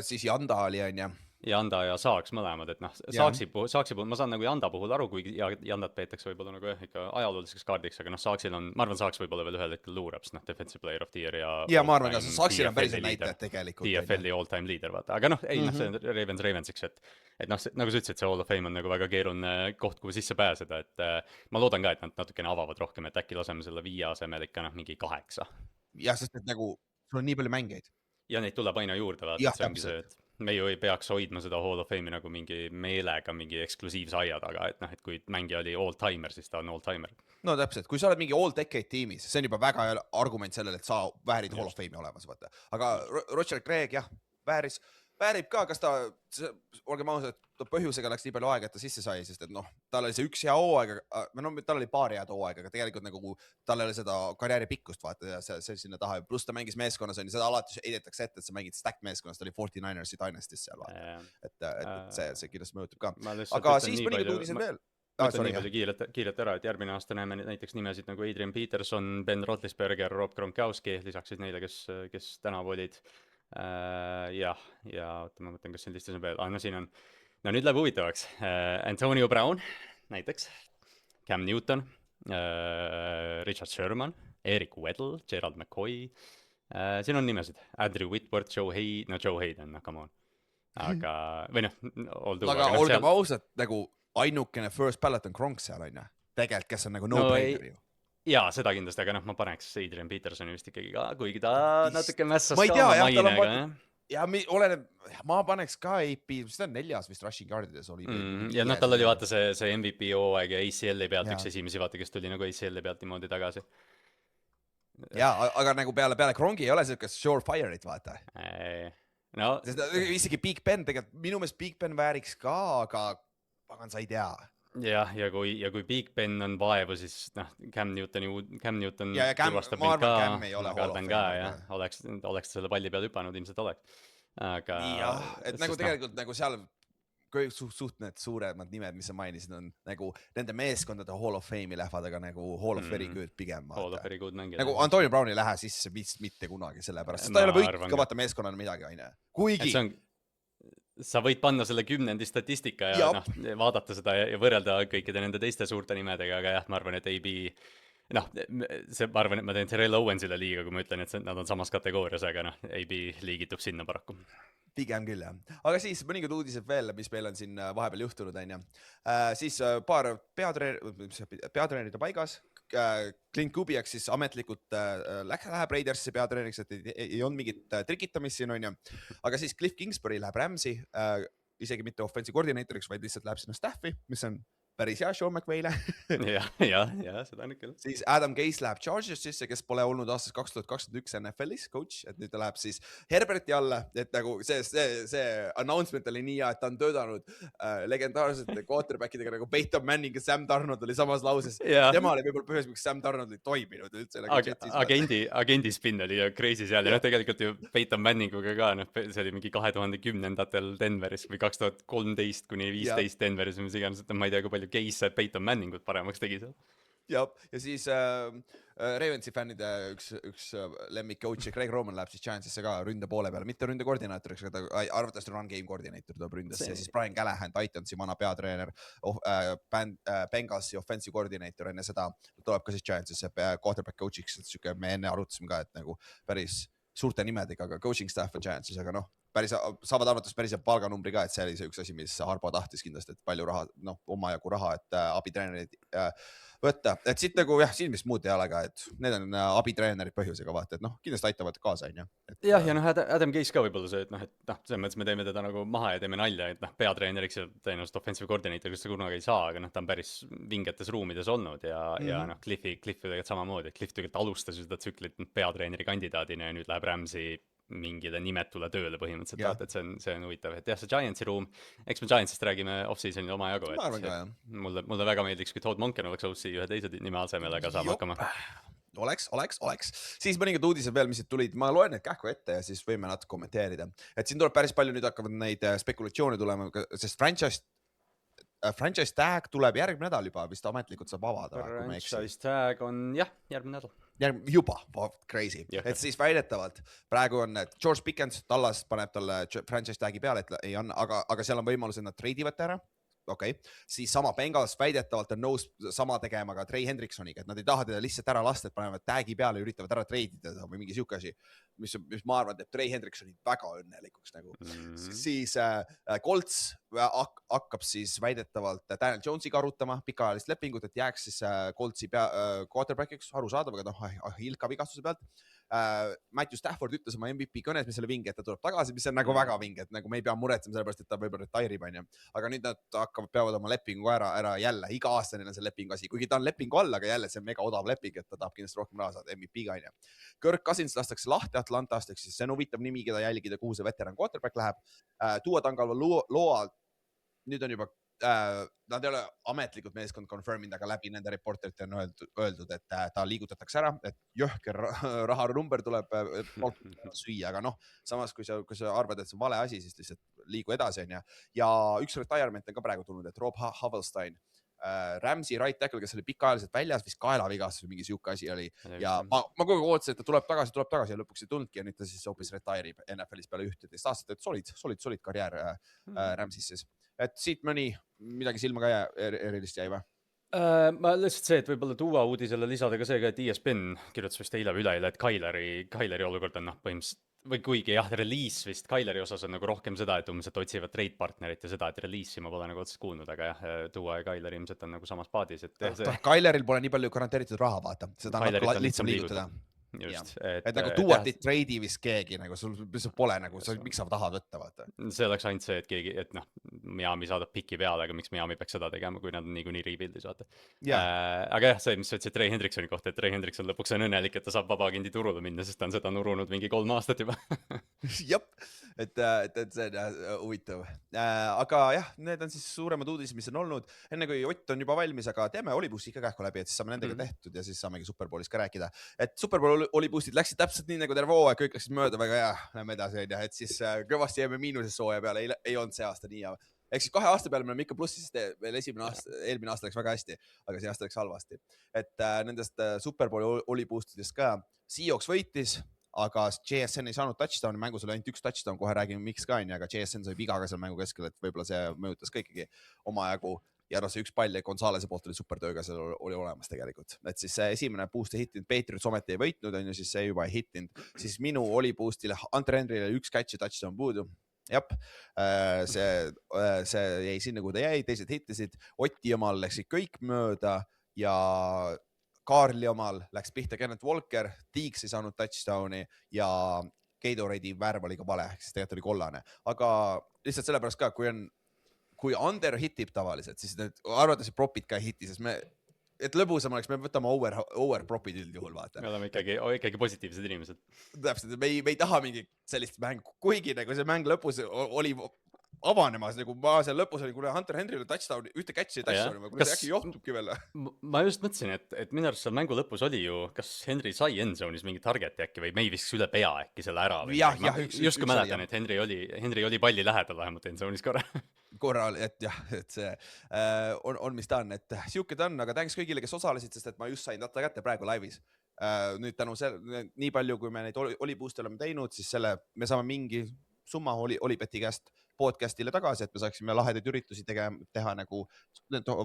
S1: Siis Janda oli on ja.
S2: Janda ja Saaks mõlemad, et Saaksi puhul, ma saan nagu Janda puhul aru, kui Jandat peetakse võib-olla nagu ikka ajalooliseks kaardiks, aga Saaksil on, ma arvan, Saaks võib-olla veel ühel hetkel luurab, sest Defensive Player of the Year ja
S1: ma arvan, Saaksil on päris näitajad tegelikult.
S2: DFL-i all-time leader, vaata, aga ei, see on Ravensiks, et nagu sa ütlesid, see Hall of Fame on nagu väga keeruline koht, kuhu sisse pääseda, et ma loodan ka, et nad natukene avavad rohkem, et äkki laseme selle 5 asemel ikka mingi 8.
S1: Jah, sest et nagu sul on nii palju mängeid.
S2: Ja neid tuleb aina juurde, vaata, see ongi see, et me ju ei peaks hoidma seda Hall of Fame'i nagu mingi meelega mingi eksklusiivse aia taga, et kui mängija oli all-timer, siis ta on all-timer.
S1: No täpselt, kui sa oled mingi all-decade tiimis, see on juba väga argument sellele, et sa väärid Hall of Fame'i olemas, vaata. Aga Roger Craig, jah, väärib ka, kas ta, olgem ausad, põhjusega läks nii palju aega, et ta sisse sai, sest et tal oli see üks hea hooaeg, tal oli paar head hooaeg, aga tegelikult nagu tal oli seda karjääri pikkust, vaata, ja see sinna taha, pluss ta mängis meeskonnas, seda alati heidetakse ette, et sa mängid stack meeskonnas, ta oli 49ersi Dynastis seal, vaata. Et see kindlasti mõjutab ka. Aga siis mõningad uudised veel.
S2: Ma ütlen nii palju kiirelt ära, et järgmine aasta näeme näiteks nimesid nagu Adrian Peterson, Ben Roethlisberger, Rob Gronkowski, lisaks siis neile, kes tänavu olid. Ja oota, ma mõtlen, kas siin listis on veel. Siin on, nüüd läheb huvitavaks. Antonio Brown näiteks, Cam Newton, Richard Sherman, Eric Weddle, Gerald McCoy. Siin on nimesid. Andrew Whitworth, Joe Hayden, come on. Aga, või
S1: aga olgem ausad, nagu ainukene first ballot on Gronk seal, on ja? Tegelikult, kes on nagu no-brainer ju.
S2: Jaa, seda kindlasti, aga ma paneks Adrian Petersoni vist ikkagi ka, kuigi ta natuke mässas
S1: ka oma
S2: mainega.
S1: Ja ma paneks ka AP, mis ta on 4. vist rushing guardides oli.
S2: Ja tal oli vaata see MVP hooaeg ja ACL-i pealt üks esimesi, vaata, kes tuli nagu ACL-i pealt niimoodi tagasi.
S1: Jaa, aga nagu peale Gronki ei ole selleks surefire'it, vaata.
S2: No.
S1: Isegi Big Ben, tegelikult minu meelest Big Ben vääriks ka, aga pagan sa ei tea.
S2: Ja kui Big Ben on vaevu, siis Cam Newton
S1: turvastab mind ka. Cam ei ole
S2: Hall of Fame. Oleks selle palli peal hüpanud, ilmselt oleks. Aga...
S1: Jah, et nagu tegelikult nagu seal suht need suuremad nimed, mis sa mainisid, on nagu nende meeskondade Hall of Fame'i lähevad, aga nagu Hall of Very Good pigem.
S2: Hall of Very Good mängida.
S1: Nagu Antonio Brown ei lähe sisse mitte kunagi selle pärast. Ta ei ole võit ka vaata meeskonnale midagi, aine. Kuigi...
S2: Sa võid panna selle 10. statistika ja vaadata seda ja võrrelda kõikide nende teiste suurte nimedega, aga jah, ma arvan, et AB, ma arvan, et ma teen Terrell Owensile liiga, kui ma ütlen, et nad on samas kategoorias, aga AB liigitub sinna paraku.
S1: Pigem küll, jah. Aga siis mõningad uudised veel, mis meil on siin vahepeal juhtunud, on ja. Siis paar peatreeneride paigas. Clint Kubiak siis ametlikult läheb Raidersisse peatreeneriks, et ei olnud mingit trikitamist siin, on ja. Aga siis Cliff Kingsbury läheb Rams'i, isegi mitte offensive koordineeritoriks, vaid lihtsalt läheb sinna staffi, mis on päris hea Sean McVay'le.
S2: ja, seda on küll.
S1: Siis Adam Gase läheb Chargersisse, kes pole olnud aastas 2021 NFL-is coach, et nüüd ta läheb siis Herberti alla, et nagu see announcement oli nii hea, et ta on töötanud legendaarsete quarterbackidega nagu Peyton Manning ja Sam Darnold oli samas lauses. Tema oli võib-olla põhjus, miks Sam Darnold ei toiminud üldse.
S2: Agendi spin oli crazy seal ja tegelikult ju Peyton Manninguga ka, see oli mingi 2010-ndatel Denveris või 2013 kuni 15 Denveris või mis iganes, et ma ei tea, kui palju Case Peyton Manningut paremaks tegi seal.
S1: Ja siis Ravensi fännide üks lemmik coach Greg Roman läheb siis Giantsisse ka ründe poole peale, mitte ründe koordinaatoriks, aga ta arvatavasti run game koordinaator tuleb ründesse ja siis Brian Callahan, Titansi vana peatreener, Bengalsi offensive koordinaator enne seda tuleb ka siis Giantsisse quarterback coach'iks, et me enne arutasime ka, et nagu päris suurte nimedega, aga coaching staff on Giantsis, aga saavad arvates päris hea palganumbri ka, et see oli see üks asi, mis Harbo tahtis kindlasti, et palju raha, omajagu raha, et abitreenerid võtta, et siit nagu jah, siin vist muud ei ole ka, et need on abitreenerid põhjusega vaata, et kindlasti aitavad kaasa, on ju.
S2: jah, ja Adam Case ka võib-olla see, et selles mõttes me teeme teda nagu maha ja teeme nalja, et peatreeneriks ja tõenäoliselt offensive coordinator'ist ta kunagi ei saa, aga ta on päris vingetes ruumides olnud ja Cliffi tegelikult samamoodi, et Cliff tegelikult alustas ju seda tsüklit peatreeneri kandidaadina ja nüüd läheb Rams'i mingile nimetule tööle põhimõtteliselt, et see on huvitav, et jah, see Giantsi ruum, eks me Giantsist räägime off-seasonil omajagu, et mulle väga meeldiks, kui Todd Monken oleks OC ühe teise nime asemel, aga saab hakkama.
S1: Oleks. Siis mõningad uudised veel, mis tulid, ma loen need kähku ette ja siis võime natuke kommenteerida. Et siin tuleb päris palju, nüüd hakkavad neid spekulatsioone tulema, sest franchise tag tuleb järgmine nädal juba, vist ametlikult saab avada.
S2: Franchise tag on järgmine nädal.
S1: Juba, crazy. Et siis väidetavalt praegu on George Pickens, Dallas paneb talle franchise tagi peale, et ei anna, aga seal on võimalus, et nad treidivad ära. Siis sama Bengals väidetavalt on nõus sama tegema ka Trey Hendricksoniga, et nad ei taha teda lihtsalt ära lasta, et panevad tagi peale ja üritavad ära treidida või mingi siuke asi, mis ma arvan, et Trey Hendricksoni väga õnnelikuks nagu. Siis Colts hakkab siis väidetavalt Daniel Jonesiga arutama pikaajalist lepingut, et jääks siis Coltsi quarterbackiks, arusaadav, aga Hilka vigastuse pealt. Matthew Stafford ütles oma MVP kõnes, mis oli vinge, et ta tuleb tagasi, mis on nagu väga vinge, et nagu me ei pea muretsema sellepärast, et ta võib-olla retire'ib, on ju. Aga nüüd nad peavad oma lepingu ära jälle, iga aasta neil on see lepingu asi, kuigi ta on lepingu all, aga jälle see on mega odav leping, et ta tahab kindlasti rohkem raha saada MVP-ga, on ju. Kirk Cousins lastakse lahti Atlantast, siis see on huvitav nimi, keda jälgida, kuhu see veteran quarterback läheb. Tua Tagovailoa, nüüd on juba nad ei ole ametlikult meeskond confirminud, aga läbi nende reporterite on öeldud, et ta liigutatakse ära, et jõhker rahanumber tuleb süüa, aga samas kui sa arvad, et see on vale asi, siis lihtsalt liigu edasi, on ju. Ja üks retirement on ka praegu tulnud, et Rob Havelstein, Rams'i right tackle, kes oli pikaajaliselt väljas, vist kaelavigastus või mingi siuke asi oli. Ja ma kogu aeg ootasin, et ta tuleb tagasi ja lõpuks ei tulnudki ja nüüd ta siis hoopis retire'ib NFL-is peale 11 aastat, et solid karjäär Rams'is siis. Et siit midagi silma ka erilist jäi või?
S2: Ma lihtsalt see, et võib-olla tuua uudisele lisada ka see, et ESPN kirjutas vist eile või üleeile, et Kyleri olukord on põhimõtteliselt, või kuigi release vist Kyleri osas on nagu rohkem seda, et umbes, et otsivad trade partnerit ja seda, et release'i ma pole nagu otseselt kuulnud, aga tuua ja Kyler ilmselt on nagu samas paadis.
S1: Kyleril pole nii palju garanteeritud raha, vaata, seda on nagu lihtsam liigutada. Just, et nagu tuuati treidi vist keegi, nagu sul pole nagu, miks sa tahad võtta, vaata.
S2: See oleks ainult see, et keegi, et Miami saadab piki peale, aga miks Miami peaks seda tegema, kui nad on niikuinii rebuild'is, vaata. Aga see, mis sa ütlesid Trey Hendricksoni kohta, et Trey Hendrickson lõpuks on õnnelik, et ta saab vabaagendi turule minna, sest ta on seda nurunud mingi 3 aastat juba.
S1: Jep, et see on huvitav. Aga jah, need on siis suuremad uudised, mis on olnud. Enne kui Ott on juba valmis, aga teeme Olibussi ikka kähku läbi, et siis saame nendega tehtud ja siis saamegi Superbowlis ka rääkida. Et Superbowl Olibussid läksid täpselt nii nagu terve hooaeg, kõik läksid mööda väga hea, lähme edasi, et siis kõvasti jääme miinuses hooaja peale, ei olnud see aasta nii hea. Ehk siis 2 aasta peale me oleme ikka plussis, veel eelmine aasta läks väga hästi, aga see aasta läks halvasti. Et nendest Superbowli Olibustidest ka Seahawks võitis, aga JSN ei saanud touchdown'i, mängus oli ainult 1 touchdown, kohe räägime miks ka, aga JSN sai vigaga seal mängu keskel, et võib-olla see mõjutas ka ikkagi omajagu. Ja see 1 pall Gonzalese poolt oli supertööga, seal oli olemas tegelikult. Et siis see esimene boost ei hittinud, Patriots ometi ei võitnud, on ju, siis see juba ei hittinud. Siis minu oli boostile, Hunter Henry'le 1 catch ja touchdown puudu. Jep, see jäi sinna, kuhu ta jäi, teised hittisid. Oti omal läksid kõik mööda ja Kaarli omal läks pihta Kenneth Walker, Teeks ei saanud touchdowni ja Gatorade'i värv oli ka vale, siis tegelikult oli kollane. Aga lihtsalt sellepärast ka, kui under hitib tavaliselt, siis arvates propid ka ei hiti, sest et lõbusam oleks, me võtame over propid üldjuhul, vaata.
S2: Me oleme ikkagi positiivsed inimesed.
S1: Täpselt, me ei taha mingi sellist mängu, kuigi nagu see mäng lõpus oli avanemas, nagu ma seal lõpus oli, kui Hunter Henry'le touchdown, ühte catch'i touchdown'i, kui äkki johtubki veel.
S2: Ma just mõtlesin, et minu arust seal mängu lõpus oli ju, kas Henry sai endzone'is mingi targeti äkki või me ei viskas üle pea äkki selle ära. Just kui mäletan, et Henry oli palli lähedal vähemalt endzone'is
S1: korral, et jah, et see on mis ta on, et siuke ta on, aga thanks kõigile, kes osalesid, sest et ma just sain data kätte praegu laivis. Nüüd tänu nii palju, kui me neid Olibuste oleme teinud, siis me saame mingi summa Olibeti käest podcastile tagasi, et me saaksime lahedaid üritusi teha nagu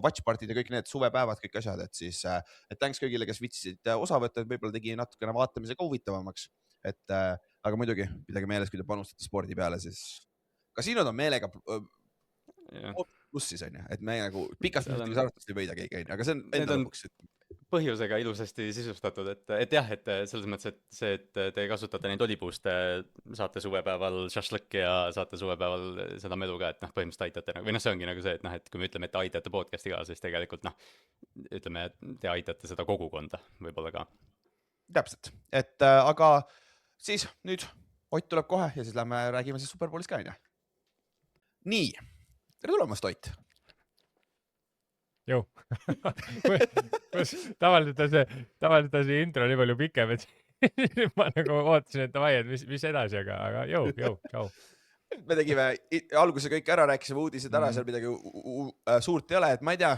S1: watchpartid ja kõik need suvepäevad, kõik asjad, et siis thanks kõigile, kes vitsisid osa võtta, et võib-olla tegi natukene vaatamisega huvitavamaks. aga muidugi pidage meeles, kui te panustate spordi peale, siis kasiinod on meelega pluss siis on ju, et me nagu pikast minutikas arvatust ei võida keegi, aga see on enda lõpuks.
S2: Põhjusega ilusasti sisustatud, et jah, et selles mõttes, et see, et te kasutate neid olipuuste, saate suvepäeval šašlõkki ja saate suvepäeval seda melu ka, et põhimõtteliselt aitate või see ongi nagu see, et et kui me ütleme, et te aitate podcasti ka, siis tegelikult ütleme, et te aitate seda kogukonda võib-olla ka.
S1: Täpselt, et aga siis nüüd Ott tuleb kohe ja siis lähme räägime siis Superbowlis ka, on ju. Nii, tere tulemast, Ott.
S3: Jõu. tavaliselt see intro nii palju pikem, et ma nagu ootasin, et davai, et mis edasi, aga jõu.
S1: Me tegime alguse kõik ära, rääkisime uudised ära, seal midagi suurt ei ole, et ma ei tea,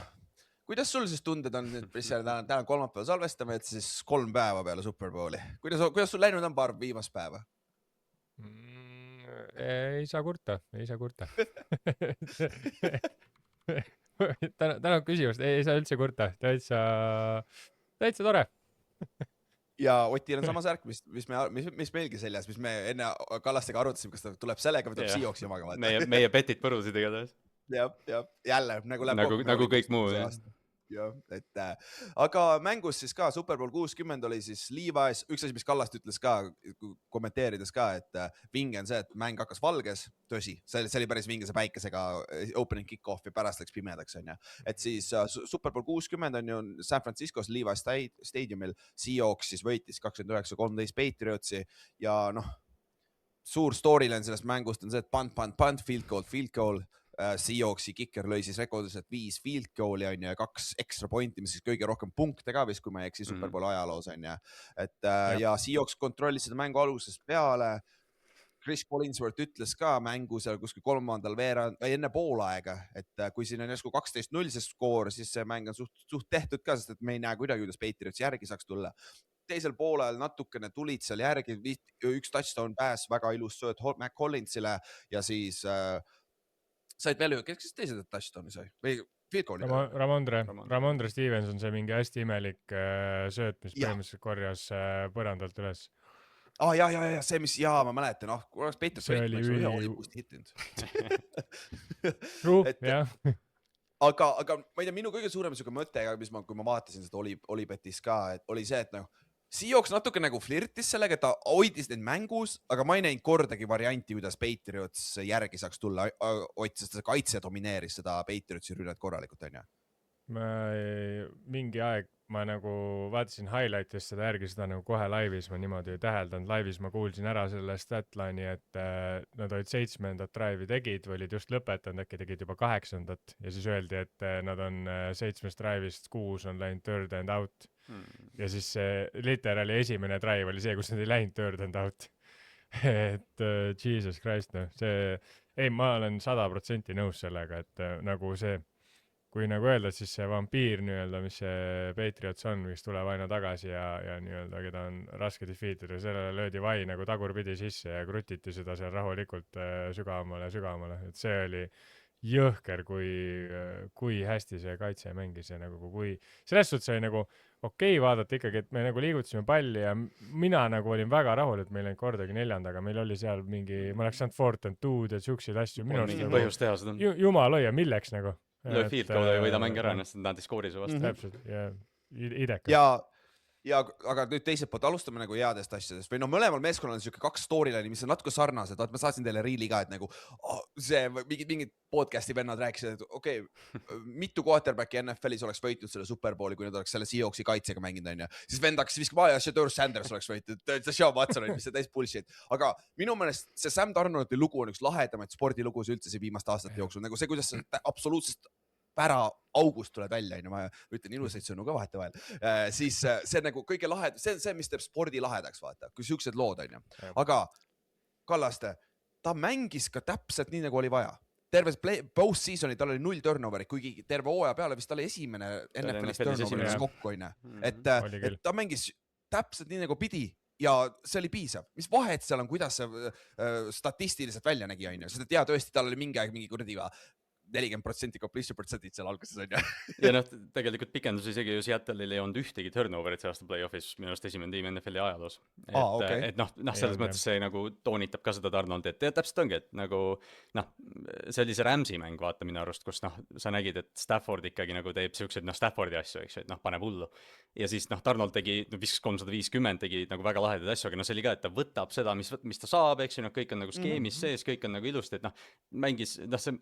S1: kuidas sul siis tunded on, täna kolmapäeval salvestame, et siis 3 päeva peale Superbowli. Kuidas sul läinud on paar viimast päeva?
S3: Ei saa kurta. Täna küsimust, ei saa üldse kurta, täitsa tore.
S1: Ja Otil on sama särk, mis meilgi seljas, mis me enne Kallastega arutasime, kas ta tuleb sellega või tuleb Seahawksi omaga.
S2: Meie petid põrusid igatahes.
S1: Jah, jälle
S2: nagu kõik muu.
S1: Jah, et aga mängus siis ka Superbowl 60 oli siis Levi's, üks asi, mis Kallast ütles ka, kommenteerides ka, et vinge on see, et mäng hakkas valges, tõsi, see oli päris vingese päikesega opening kick-off ja pärast läks pimedaks, on ju. Et siis Superbowl 60 on ju San Franciscos Levi's Stadiumil, Seahawks siis võitis 29-13 Patriotsi ja suur storyline sellest mängust on see, et punt, field goal. Seahawksi kicker lõi siis rekordiliselt 5 field goal'i on ju ja 2 ekstra pointi, mis siis kõige rohkem punkte ka vist, kui ma ei eksi Superbowl ajaloos on ju. Et ja Seahawks kontrollis seda mängu algusest peale. Chris Collinsworth ütles ka mängu seal kuskil kolmandal enne poolaega, et kui siin on järsku 12-0 see skoor, siis see mäng on suht tehtud ka, sest et me ei näe kuidagi, kuidas Patriots järgi saaks tulla. Teisel poolel natukene tulid seal järgi, üks touchdown pass, väga ilus sööt Mac Collinsile ja siis said veel ühe, kes teised touchdowni sai? Või field goal'i?
S3: Ramondre Stevens on see mingi hästi imelik sööt, mis põhimõtteliselt korjas põrandalt üles.
S1: Ja, see, mis ma mäletan, kui Peeter Sõit mäks ühe oli puust hittinud.
S3: Jah.
S1: Aga ma ei tea, minu kõige suurem mõte, kui ma vaatasin seda Olipetis ka, et oli see, et Seahawks natuke nagu flirtis sellega, et ta hoidis neid mängus, aga ma ei näinud kordagi varianti, kuidas Patriots järgi saaks tulla, sest see kaitse domineeris seda Patriotsi rünnet korralikult, on ju?
S3: Mingi aeg ma nagu vaatasin highlight'ist seda järgi, seda nagu kohe laivis ma niimoodi ei täheldanud. Laivis ma kuulsin ära selle statline'i, et nad olid 7. drive'i tegid, olid just lõpetanud, äkki tegid juba 8. ja siis öeldi, et nad on 7 drive'ist 6 on läinud third and out. Ja siis literally esimene drive oli see, kus nad ei läinud third and out. Et Jesus Christ, ma olen 100% nõus sellega, et nagu see, kui nagu öelda, siis see vampiir nii-öelda, mis see Patriots on, mis tuleb aina tagasi ja nii-öelda, keda on raske defeatida, sellele löödi vai nagu tagurpidi sisse ja krutiti seda seal rahulikult sügavamale. Et see oli jõhker, kui hästi see kaitse mängis ja nagu kui selles suhtes oli nagu okei vaadata ikkagi, et me nagu liigutasime palli ja mina nagu olin väga rahul, et meil ei kordagi 4, aga meil oli seal mingi, ma oleks saanud 4th and 2 ja siukseid asju.
S2: Mingi põhjus teha seda.
S3: Jumal hoia, milleks nagu?
S2: Löö field goal ei võida mäng ära, ennast nad ei skoori su vastu.
S3: Täpselt, ja idekas.
S1: Aga nüüd teiselt poolt alustame nagu headest asjadest või mõlemal meeskonnal on siuke 2 storyline'i, mis on natuke sarnased, ma saatsin teile reeli ka, et nagu see mingid podcasti vennad rääkisid, et okei, mitu quarterbacki NFL-is oleks võitnud selle Superbowli, kui nad oleks selle Seahawksi kaitsega mänginud, on ju. Siis vend hakkas viskama, ja Shedeur Sanders oleks võitnud, Sean Watson, mis see täis bullshit. Aga minu meelest see Sam Darnoldi lugu on üks lahedamaid spordilugus üldse see viimaste aastate jooksul, nagu see, kuidas see absoluutselt pära august tuleb välja, ma ütlen ilusaid sõnu ka vahetevahel, siis see nagu kõige lahedam, see, mis teeb spordi lahedaks, vaata, kui siuksed lood on ju. Aga Kallaste, ta mängis ka täpselt nii, nagu oli vaja. Terves post-seasoni tal oli 0 turnoverit, kuigi terve hooaja peale vist oli esimene NFL-is turnoveris kokku, on ju. Et ta mängis täpselt nii, nagu pidi ja see oli piisav. Mis vahet seal on, kuidas see statistiliselt välja nägi, on ju. Sest et tõesti, tal oli mingi aeg mingi kuradi 40% completion percentage seal alguses on ju.
S2: ja noh, tegelikult pikendus isegi ju Seattle'il ei olnud ühtegi turnover'it see aasta play-off'is, minu arust esimene tiim NFL-i ajaloos. Et noh, selles mõttes see nagu toonitab ka seda Darnoldi, et täpselt ongi, et nagu noh, see oli see Rams'i mäng, vaata minu arust, kus noh, sa nägid, et Stafford ikkagi nagu teeb siukseid noh, Staffordi asju, eks ju, et noh, paneb hullu. Ja siis noh, Darnold tegi, viskas 350, tegi nagu väga lahedaid asju, aga noh, see oli ka, et ta võtab seda, mis ta saab, eks ju, noh, kõik on nagu skeemis sees, kõik on nagu ilusti, et noh, mängis, noh, see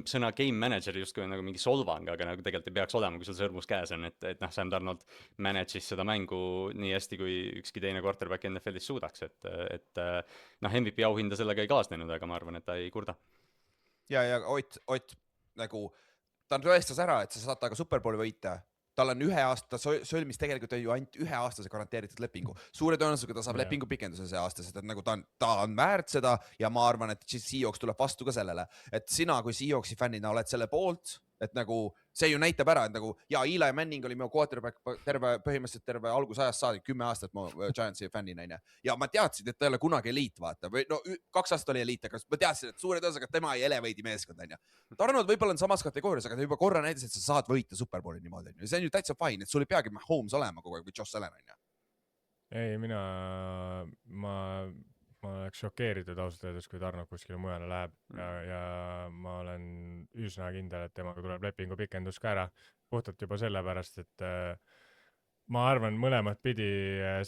S2: sõna game manager justkui on nagu mingi solvang, aga nagu tegelikult ei peaks olema, kui sul sõrmus käes on, et noh, Sam Darnold manage'is seda mängu nii hästi, kui ükski teine quarterback NFL-is suudaks, et noh, MVP auhinda sellega ei kaasnenud, aga ma arvan, et ta ei kurda.
S1: Ja Ott nagu, ta tõestas ära, et sa saad taga Superbowli võita. Tal on 1 aasta, sõlmis tegelikult ju ainult 1 aastase garanteeritud lepingu. Suure tõenäosusega ta saab lepingu pikenduse see aasta, sest et nagu ta on väärt seda ja ma arvan, et Seahawks tuleb vastu ka sellele, et sina kui Seahawksi fännina oled selle poolt, et nagu see ju näitab ära, et nagu ja Eli Manning oli minu quarterback põhimõtteliselt terve algusajast saadi 10 aastat mu Giantsi fännina on ja ma teadsin, et ta ei ole kunagi eliit, vaata, või no 2 aastat oli eliit, aga ma teadsin, et suure tõenäosusega tema ei elevate'i meeskond on ju. Darnold võib-olla on samas kategoorias, aga ta juba korra näitas, et sa saad võita Superbowli niimoodi on ju. See on ju täitsa fine, et sul ei peagi Mahomes olema kogu aeg või Josh Allen on ju.
S3: Ei, ma oleks šokeeritud ausalt öeldes, kui Darnold kuskile mujale läheb ja ma olen üsna kindel, et temaga tuleb lepingu pikendus ka ära. Puhtalt juba sellepärast, et ma arvan, mõlemat pidi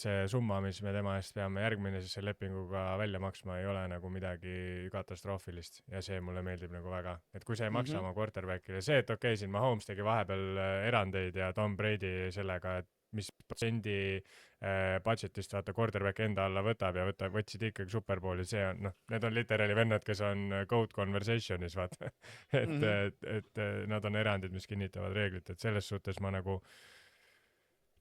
S3: see summa, mis me tema eest peame järgmine siis selle lepinguga välja maksma, ei ole nagu midagi katastroofilist ja see mulle meeldib nagu väga. Et kui see ei maksa oma quarterbackile, see, et okei, siin Mahomes tegi vahepeal erandeid ja Tom Brady sellega, et mis protsendi budgetist vaata quarterback enda alla võtab ja võtsid ikkagi Superbowli, see on, noh, need on literaali vennad, kes on code conversationis, vaata. et nad on erandid, mis kinnitavad reeglit, et selles suhtes ma nagu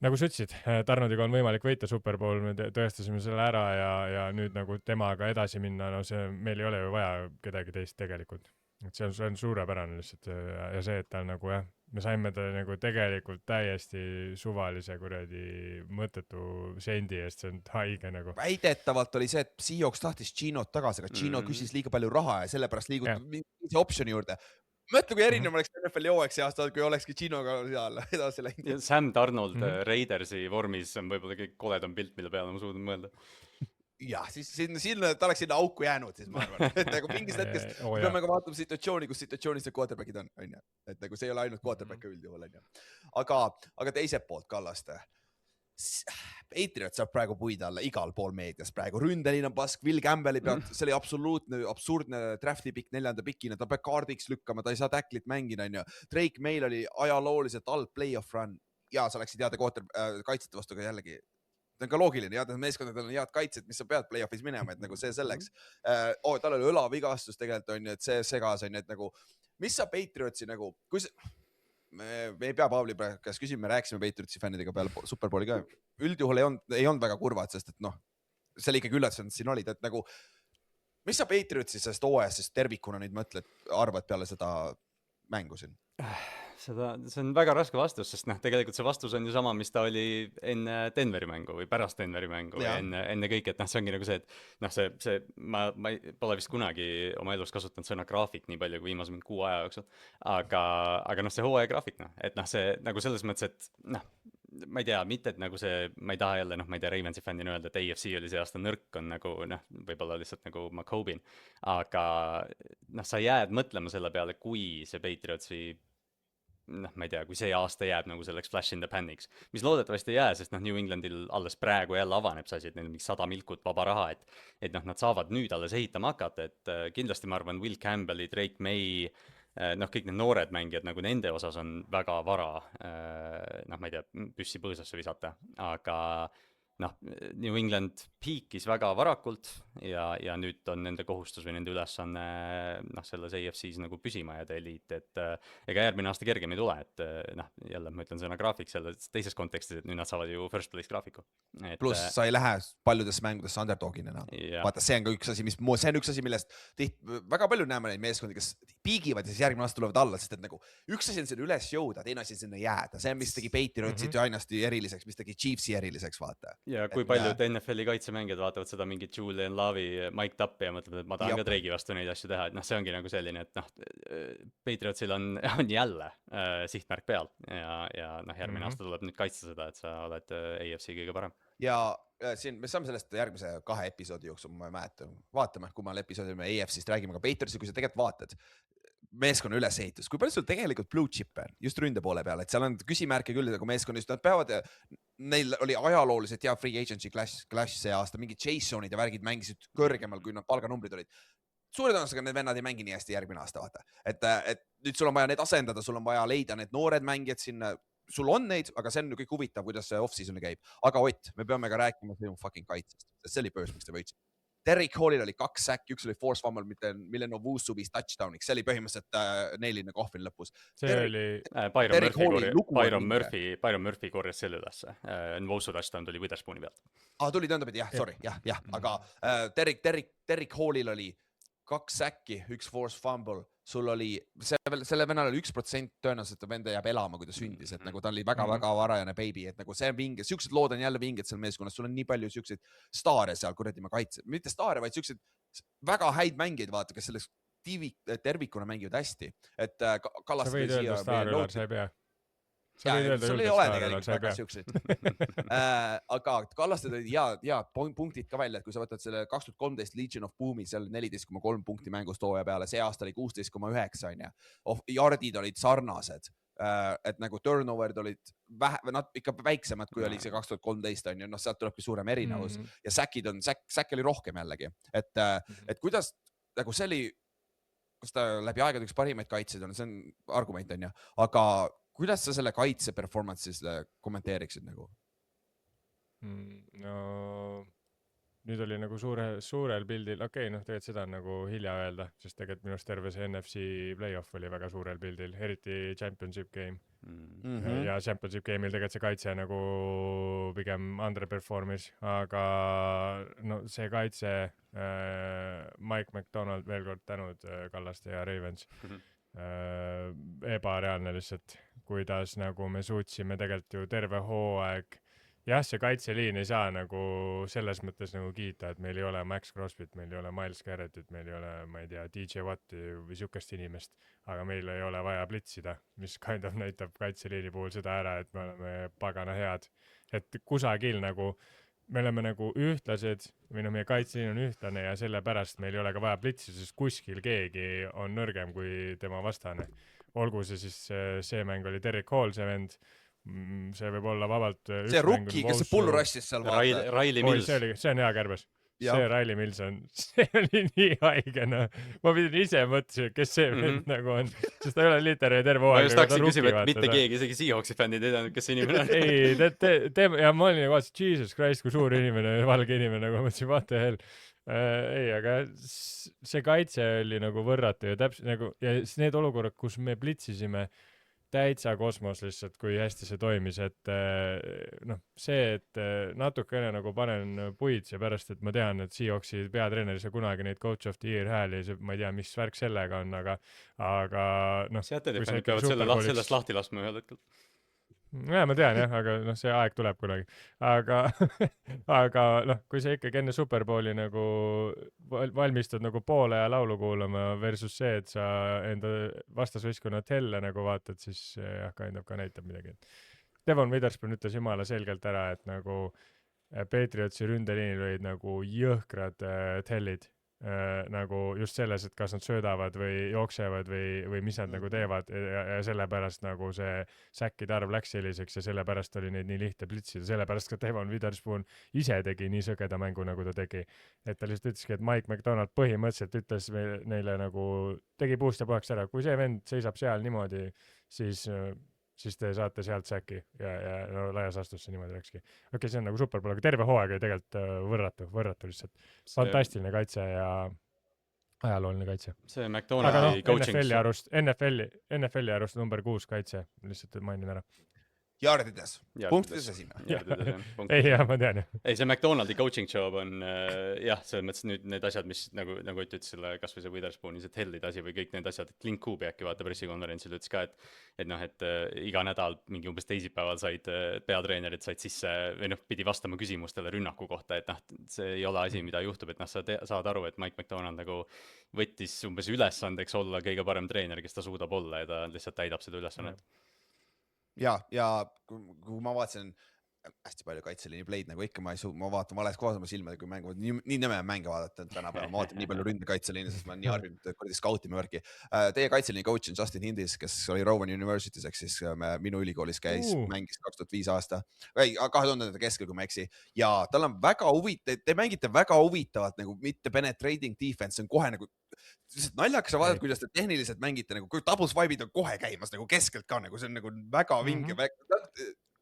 S3: sa ütlesid, Darnoldiga on võimalik võita Superbowl, me tõestasime selle ära ja nüüd nagu temaga edasi minna, no see, meil ei ole ju vaja kedagi teist tegelikult. Et see on suurepärane lihtsalt ja see, et ta nagu jah, me saime ta nagu tegelikult täiesti suvalise kuradi mõttetu sendi eest, see on haige nagu.
S1: Väidetavalt oli see, et Seahawks tahtis Ginot tagasi, aga Gino küsis liiga palju raha ja sellepärast liigutab mingi optioni juurde. Mõtle, kui erinev oleks NFL jooeks see aasta, kui olekski Ginoga seal edasi läinud.
S2: Sam Darnold Raidersi vormis on võib-olla kõik koledam pilt, mille peale ma suudan mõelda.
S1: Jah, siis ta oleks sinna auku jäänud, siis ma arvan. Et nagu mingis hetkes peame ka vaatama situatsiooni, kus situatsioonis need quarterbackid on, on ju. Et nagu see ei ole ainult quarterback üldjuhul, on ju. Aga teiselt poolt Kallaste. Patriot saab praegu puida alla igal pool meedias praegu. Ründelin on pask, Will Campbelli peab, see oli absurdne drafti pikk 4. pikina, ta peab kaardiks lükkama, ta ei saa tacklit mängida, on ju. Drake Mail oli ajalooliselt halb playoff run ja sa läksid heade kaitsjate vastu ka jällegi. See on ka loogiline, jah, meeskondadel on head kaitsed, mis sa pead play-offis minema, et nagu see selleks. Tal oli õlavigastus tegelikult on ju, et see segas on ju, et nagu, mis sa Patriotsi nagu, kui see, me ei pea Paavli käest küsima, me rääkisime Patriotsi fännidega peale Superbowli ka. Üldjuhul ei olnud väga kurvad, sest et noh, see oli ikkagi üllatus, et siin olid, et nagu, mis sa Patriotsi sellest hooajast siis tervikuna nüüd mõtled, arvad peale seda mängu siin?
S2: See on väga raske vastus, sest noh, tegelikult see vastus on ju sama, mis ta oli enne Denveri mängu või pärast Denveri mängu või enne kõik, et noh, see ongi nagu see, et noh, ma pole vist kunagi oma elus kasutanud sõna graafik nii palju kui viimase 6 aja jooksul, aga noh, see hooaja graafik, noh, et noh, see nagu selles mõttes, et noh, ma ei tea, mitte et nagu see, ma ei taha jälle, noh, ma ei tea, Ravensi fännina öelda, et AFC oli see aasta nõrk, on nagu noh, võib-olla lihtsalt nagu McCobin, aga noh, sa jääd mõtlema selle peale, kui see Patriotsi noh, ma ei tea, kui see aasta jääb nagu selleks flash in the panics, mis loodetavasti ei jää, sest noh, New Englandil alles praegu jälle avaneb see asi, et neil on mingi 100 milkut vaba raha, et noh, nad saavad nüüd alles ehitama hakata, et kindlasti ma arvan, Will Campbelli, Drake May, noh, kõik need noored mängijad, nagu nende osas on väga vara, noh, ma ei tea, püssi põõsasse visata, aga noh, New England piikis väga varakult ja nüüd on nende kohustus või nende ülesanne noh, selles AFC-s nagu püsima jääda eliit, et ega järgmine aasta kergem ei tule, et noh, jälle ma ütlen sõna graafik selles teises kontekstis, et nüüd nad saavad ju first place graafiku.
S1: Plus sa ei lähe paljudesse mängudesse underdogina enam. Vaata, see on ka üks asi, millest väga palju näeme neid meeskondi, kes piigivad ja siis järgmine aasta tulevad alla, sest et nagu üks asi on sinna üles jõuda, teine asi on sinna jääda. See on, mis tegi Patriotsi ainasti eriliseks, mis tegi Chiefsi eriliseks, vaata.
S2: Ja kui paljud NFL-i kaitsemängijad vaatavad seda mingit Julian Love'i, Mike Tappi ja mõtlevad, et ma tahan ka Drake'i vastu neid asju teha, et noh, see ongi nagu selline, et noh, Patriotsil on jälle sihtmärk peal ja noh, järgmine aasta tuleb nüüd kaitsta seda, et sa oled AFC kõige parem.
S1: Ja siin me saame sellest järgmise 2 episoodi jooksul, ma ei mäleta, vaatame, kummal episoodil me AFC-st räägime, aga Patriotsi, kui sa tegelikult vaatad meeskonna ülesehitus, kui palju sul tegelikult blue chip on just ründe poole peal, et seal on küsimärke küll, aga meeskonna just nad peavad, neil oli ajalooliselt hea free agency clash see aasta, mingid Jasonid ja värgid mängisid kõrgemal, kui nad palganumbrid olid. Suure tõenäosusega need vennad ei mängi nii hästi järgmine aasta, vaata. Et nüüd sul on vaja need asendada, sul on vaja leida need noored mängijad sinna, sul on neid, aga see on kõik huvitav, kuidas see off-seasoni käib. Aga Ott, me peame ka rääkima sinu fucking kaitsest. See oli põhjus, miks te võitsid. Derrick Hallil oli 2 säkki, üks oli force fumble, mille Novusu viis touchdowniks. See oli põhimõtteliselt neeline kohvin lõpus.
S3: See oli...
S2: Byron Murphy korjas selle ülesse. Novusu touchdown tuli Witherspooni pealt.
S1: Tuli tõendab, et jah, sorry, jah. Aga Derrick Hallil oli 2 säkki, üks force fumble. Sul oli, selle vennal oli 1% tõenäoliselt, et venda jääb elama, kui ta sündis, et nagu ta oli väga-väga varajane baby, et nagu see on vinge, siuksed lood on jälle vinged seal meeskonnas, sul on nii palju siukseid staare seal, kuradi ma kaitse, mitte staare, vaid siukseid väga häid mängijaid, vaata, kes selles tervikuna mängivad hästi, et Kallaste...
S3: Sa võid öelda staar-ülar, sa ei pea.
S1: Sul ei ole tegelikult väga siukseid. Aga Kallaste tõid hea punktid ka välja, et kui sa võtad selle 2013 Legion of Boomi, seal 14,3 punkti mängust hooaja peale, see aasta oli 16,9 on ja yardid olid sarnased, et nagu turnoverid olid ikka väiksemad, kui oli see 2013 on ja sealt tulebki suurem erinevus ja säkk oli rohkem jällegi, et kuidas, nagu see oli, kus ta läbi aegade üks parimaid kaitseid on, see on argument on ja, aga kuidas sa selle kaitse performance'is kommenteeriksid nagu?
S3: No nüüd oli nagu suurel pildil, tegelikult seda on nagu hilja öelda, sest tegelikult minust terve see NFC playoff oli väga suurel pildil, eriti championship game. Ja championship game'il tegelikult see kaitse nagu pigem underperformis, aga no see kaitse Mike McDonald veel kord tänud Kallaste ja Ravens. Ebareaalne lihtsalt, kuidas nagu me suutsime tegelikult ju terve hooaeg. Jah, see kaitseliin ei saa nagu selles mõttes nagu kiita, et meil ei ole Max Crosbyt, meil ei ole Miles Garrettit, meil ei ole, ma ei tea, DJ Watti või siukest inimest, aga meil ei ole vaja blitsida, mis kind of näitab kaitseliini puhul seda ära, et me oleme pagana head. Et kusagil nagu me oleme nagu ühtlased või meie kaitseliin on ühtlane ja sellepärast meil ei ole ka vaja blitsi, sest kuskil keegi on nõrgem kui tema vastane. Olgu see siis, see mäng oli Derrick Hall, see vend, see võib olla vabalt...
S1: See rookie, kes see pullrassis seal vaata.
S2: Riley Mills.
S3: See on hea kärbes. See Riley Mills on, see oli nii haige, no. Ma pidin ise mõtlesin, kes see vend nagu on, sest ta ei ole literally terve hooaeg.
S2: Ma just hakkasin küsima, et mitte keegi, isegi Seahawksi fännid ei teadnud, kes see inimene on.
S3: Ei, ja ma olin nagu, Jesus Christ, kui suur inimene, valge inimene, nagu mõtlesin, what the hell. Ei, aga see kaitse oli nagu võrratu ja täpselt nagu, ja need olukorrad, kus me blitsisime, täitsa kosmos lihtsalt, kui hästi see toimis, et noh, see, et natukene nagu panen puid seepärast, et ma tean, et Seahawksi peatreener ei saa kunagi neid coach of the year hääli, ma ei tea, mis värk sellega on, aga noh...
S2: Seatedi fännid peavad sellest lahti laskma ühel hetkel.
S3: Ja, ma tean jah, aga noh, see aeg tuleb kunagi. Aga noh, kui sa ikkagi enne Superbowli nagu valmistud nagu poole ja laulu kuulama versus see, et sa enda vastasvõistkonna helle nagu vaatad, siis jah, kind of ka näitab midagi. Devon Witherspoon ütles jumala selgelt ära, et nagu Patriotsi ründeliinil olid nagu jõhkrad hellid. Nagu just selles, et kas nad söödavad või jooksevad või mis nad nagu teevad ja sellepärast nagu see säkkide arv läks selliseks ja sellepärast oli neid nii lihtne blitsida, sellepärast ka Devon Witherspoon ise tegi nii sõgeda mängu, nagu ta tegi. Et ta lihtsalt ütleski, et Mike McDonald põhimõtteliselt ütles neile nagu, tegi puust ja puhaks ära, kui see vend seisab seal niimoodi, siis te saate sealt säki ja no, laias astus see niimoodi läkski. Okei, see on nagu superpool, aga terve hooaeg oli tegelikult võrratu lihtsalt. Fantastiline kaitse ja ajalooline kaitse.
S2: See McDonaldi coaching.
S3: NFL-i arust number 6 kaitse, lihtsalt mainin ära.
S1: Yardides, punktides esimene.
S3: Ei, jah, ma tean.
S2: Ei, see McDonaldi coaching job on jah, selles mõttes nüüd need asjad, mis nagu ütles selle kas või see Witherspooni, see Hellide asi või kõik need asjad, et Clint Kubi äkki vaata pressikonverentsil ütles ka, et noh, et iga nädal mingi umbes teisipäeval peatreenerid said sisse või noh, pidi vastama küsimustele rünnaku kohta, et noh, see ei ole asi, mida juhtub, et noh, sa saad aru, et Mike McDonald nagu võttis umbes ülesandeks olla kõige parem treener, kes ta suudab olla ja ta lihtsalt täidab seda ülesannet.
S1: Ja kui ma vaatasin hästi palju kaitseliini play'd nagu ikka, ma vaatan vales kohas oma silmadega, kui mängivad nii nõme mänge vaadata tänapäeval, ma vaatan nii palju ründe kaitseliini, sest ma olen nii harjunud kuradi scoutima värki. Teie kaitseliini coach on Justin Hindis, kes oli Rowan University's, ehk siis minu ülikoolis käis, mängis 2005 aasta, või 2000 keskel, kui ma eksi. Ja tal on väga te mängite väga huvitavalt nagu mitte penetrating defense, on kohe nagu naljakas, sa vaatad, kuidas te tehniliselt mängite, nagu kui double swipe'id on kohe käimas nagu keskelt ka, nagu see on nagu väga vinge,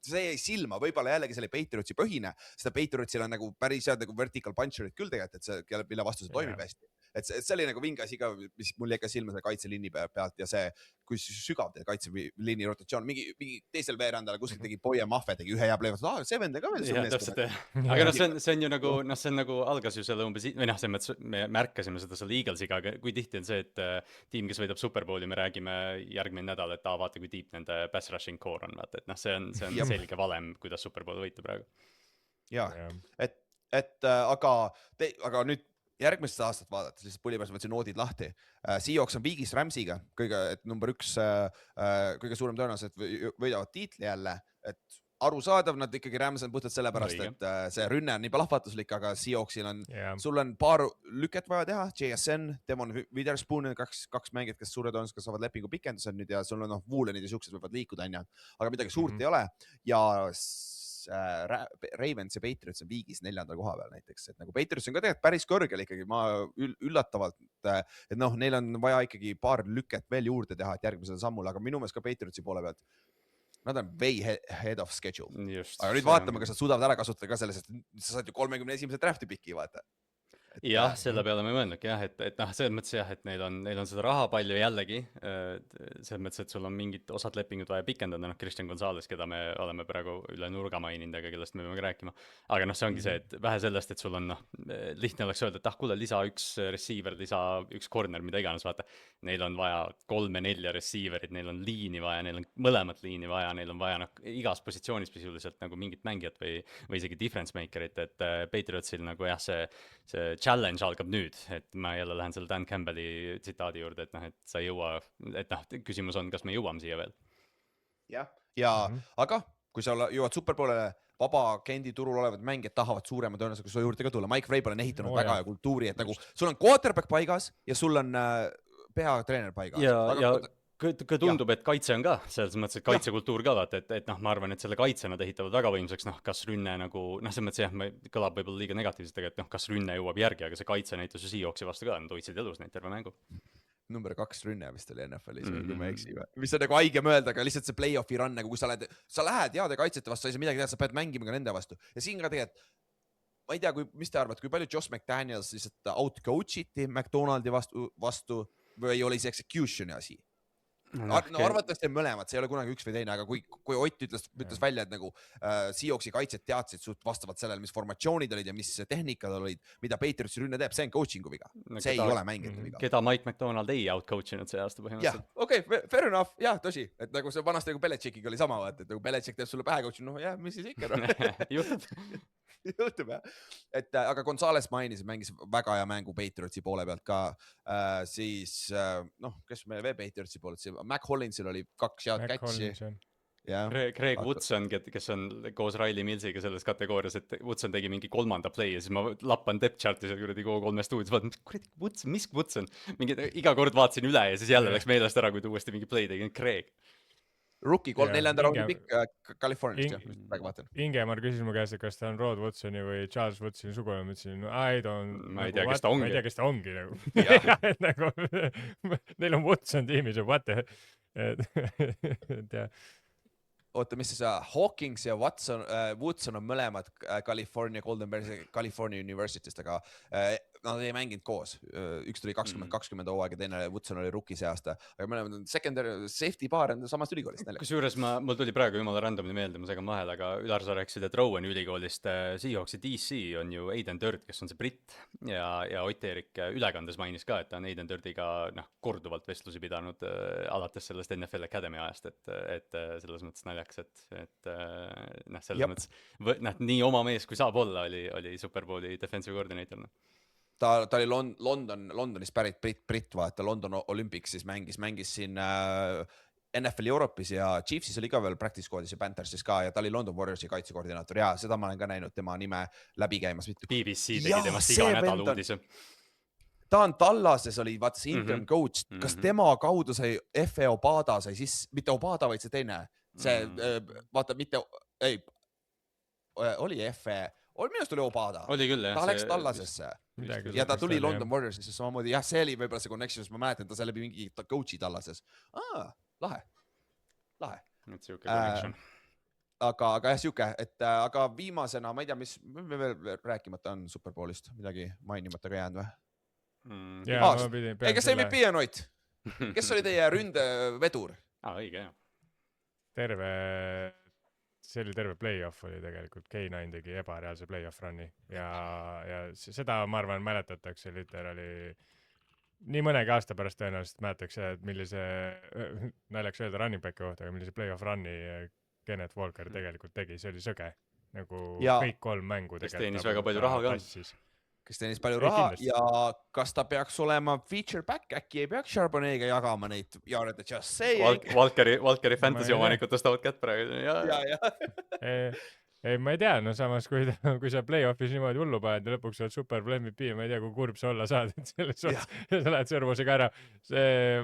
S1: see jäi silma, võib-olla jällegi selle Patriotsi põhine, seda Patriotsil on nagu päris head nagu vertical puncherid küll tegelikult, et see, mille vastu see toimib hästi. Et see oli nagu vinge asi ka, mis mul jäi ka silma selle kaitseliini pealt ja see, kui sügav teil kaitseliini rotatsioon, mingi teisel veerandal kuskil tegi Boye Mahve, tegi ühe hea play, see vend ka veel
S2: ja, täpselt, aga noh, see on ju nagu, noh, see on nagu algas ju selle umbes, või noh, see mõttes me märkasime seda selle Eaglesiga, aga kui tihti on see, et tiim, kes võidab Superbowli, me räägime järgmine nädal, et vaata, kui deep nende pass rushing core on, vaata, et noh, see on selge valem, kuidas Superbowl võita praegu.
S1: Ja, aga nüüd järgmist aastat vaadates, lihtsalt pullipärast võtsin noodid lahti. Seahawks on viigis Ramsiga, number 1, kõige suurem tõenäoliselt võidavad tiitli jälle, et arusaadav, nad ikkagi Rams on puhtalt sellepärast, et see rünne on nii plahvatuslik, aga Seahawksil on, sul on paar lüket vaja teha, JSN, Devon Witherspoon, kaks mängijat, kes suure tõenäoliselt saavad lepingu pikendused nüüd ja sul on Woolenid ja siuksed võivad liikuda, aga midagi suurt ei ole ja Ravens ja Patriots on viigis 4. koha peal näiteks, et nagu Patriots on ka tegelikult päris kõrgel ikkagi, ma üllatavalt, et noh, neil on vaja ikkagi paar lüket veel juurde teha, et järgmisel sammul, aga minu meelest ka Patriotsi poole pealt, nad on way head of schedule. Aga nüüd vaatame, kas nad suudavad ära kasutada ka selles, et sa saad ju 31. drafti piki, vaata.
S2: Jah, selle peale ma ei mõelnudki jah, et noh, selles mõttes jah, et neil on seda raha palju jällegi, selles mõttes, et sul on mingid osad lepingud vaja pikendada, noh, Christian Gonzalez, keda me oleme praegu üle nurga maininud, aga kellest me peame rääkima, aga noh, see ongi see, et vähe sellest, et sul on noh, lihtne oleks öelda, et kuule, lisa üks receiver, lisa üks corner, mida iganes, vaata, neil on vaja 3-4 receiverit, neil on liini vaja, neil on mõlemat liini vaja, neil on vaja noh, igas positsioonis pisuliselt nagu mingit mängijat või isegi difference makerit, et Patriotsil nagu jah, see challenge algab nüüd, et ma jälle lähen selle Dan Campbelli tsitaadi juurde, et noh, et sa ei jõua, et noh, küsimus on, kas me jõuame siia veel.
S1: Aga kui sa jõuad Superbowlile, vaba agendi turul olevad mängijad tahavad suurema tõenäosusega su juurde ka tulla. Mike Vrabel on ehitanud väga hea kultuuri, et nagu sul on quarterback paigas ja sul on peatreener paigas.
S2: Ja tundub, et kaitse on ka, selles mõttes, et kaitsekultuur ka vaata, et noh, ma arvan, et selle kaitse nad ehitavad väga võimsaks, noh, kas rünne nagu, noh, selles mõttes jah, kõlab võib-olla liiga negatiivselt, et noh, kas rünne jõuab järgi, aga see kaitse näitas ju Seahawksi vastu ka, nad hoidsid elus neid terve mängu.
S1: Number 2 rünne vist oli NFL-is, kui ma eksi, mis on nagu haige mõelda, aga lihtsalt see play-off'i run, nagu kui sa lähed heade kaitsete vastu, sa ei saa midagi teha, sa pead mängima ka nende vastu. Ja siin ka tegelikult, ma ei tea, mis te arvad, kui palju Josh McDaniels lihtsalt out-coachiti McDonaldi vastu või oli see execution'i asi? No arvatavasti on mõlemad, see ei ole kunagi üks või teine, aga kui Ott ütles välja, et nagu Seahawksi kaitset teadsid suht vastavalt sellele, mis formatsioonid olid ja mis tehnikad olid, mida Patriotsi rünne teeb, see on coaching'u viga. See ei ole mängijate viga.
S2: Keda Mike McDonald ei out-coachinud see aasta põhimõtteliselt.
S1: Jah, okei, fair enough, jah, tõsi. Et nagu see vanasti nagu Belichickiga oli sama, vaata, et nagu Belichick teeb sulle pähe coach'i, noh jah, mis siis ikka. Juhtub jah. Et aga Gonzalez mängis väga hea mängu Patriotsi poole pealt ka, siis noh, kes meil veel Patriotsi poolelt, Mac Hollinsil oli 2 head catch'i.
S2: Craig Woodson, kes on koos Riley Millsiga selles kategoorias, et Woodson tegi mingi 3. play ja siis ma lappan depth chart'i seal kuradi Go3 stuudios, vaatan, Woodson, mis Woodson? Iga kord vaatasin üle ja siis jälle läks meelest ära, kui ta uuesti mingi play tegi, Craig.
S1: Rookie 4. raundi pikk Californiast, jah, praegu vaatan.
S3: Ingemar küsis mu käest, et kas ta on Rod Woodsoni või Charles Woodsoni sugulane, ma ütlesin,
S2: ma ei tea, kes ta ongi.
S3: Ma ei tea, kes ta ongi nagu. Neil on Woodson tiimis ja what the...
S1: Oota, mis see Hawkins ja Woodson on mõlemad California Golden Bears, California University'st, aga nad ei mänginud koos, üks tuli 2020 hooaeg ja teine Woodson oli rookie see aasta, aga me oleme secondary safety paar on samast ülikoolist.
S2: Kusjuures mul tuli praegu jumala randomini meelde, ma segan vahel, aga Ülar, sa rääkisid, et Rowani ülikoolist Seahawksi DC on ju Aiden Durd, kes on see britt ja Ott-Erik ülekandes mainis ka, et ta on Aiden Durdiga korduvalt vestlusi pidanud alates sellest NFL Academy ajast, et selles mõttes naljakas, et selles mõttes nii oma mees kui saab olla, oli Superbowli defensive coordinator.
S1: Ta oli Londonist pärit britt, vaata London Olympics siis mängis siin NFL Euroopis ja Chiefsis oli ka veel practice squad'is ja Panthersis ka ja ta oli London Warriorsi kaitsekoordinaator ja seda ma olen ka näinud tema nime läbi käimas.
S2: BBC tegi temast iga nädal uudise.
S1: Ta on Tallases oli vaata see interim coach, kas tema kaudu sai F.E. Obada sai siis, mitte Obada, vaid see teine, see vaata mitte, oli F.E. Minust oli Obada.
S2: Oli küll, jah.
S1: Ta läks Tallasesse ja ta tuli London Warriorsisse samamoodi. Jah, see oli võib-olla see connection, ma mäletan, ta sai läbi mingi coach'i Tallases. Lahe.
S2: Et siuke connection.
S1: Aga jah, siuke, et aga viimasena, ma ei tea, mis me veel rääkimata on Superbowlist, midagi mainimata ka jäänud või? Kas MVP on Ott? Kes oli teie ründevedur?
S2: Õige, jah.
S3: See oli terve play-off oli tegelikult, K9 tegi ebareaalse play-off run'i ja seda ma arvan mäletatakse literaali nii mõnegi aasta pärast tõenäoliselt mäletatakse, et millise naljaks öelda running back'i kohta, aga millise play-off run'i Kenneth Walker tegelikult tegi, see oli sõge nagu kõik 3 mängu
S2: kes teenis väga palju raha ka.
S1: Kes teenis palju raha ja kas ta peaks olema feature back, äkki ei peaks Charbonnet'ga jagama neid jaarede just saying.
S2: Valkeri fantasy omanikud tõstavad kätt praegu.
S3: Ei, ma ei tea, no samas kui sa play-offis niimoodi hullu paned ja lõpuks oled Super Bowl MVP, ma ei tea, kui kurb sa olla saad, et selles suhtes ja sa lähed servusega ära.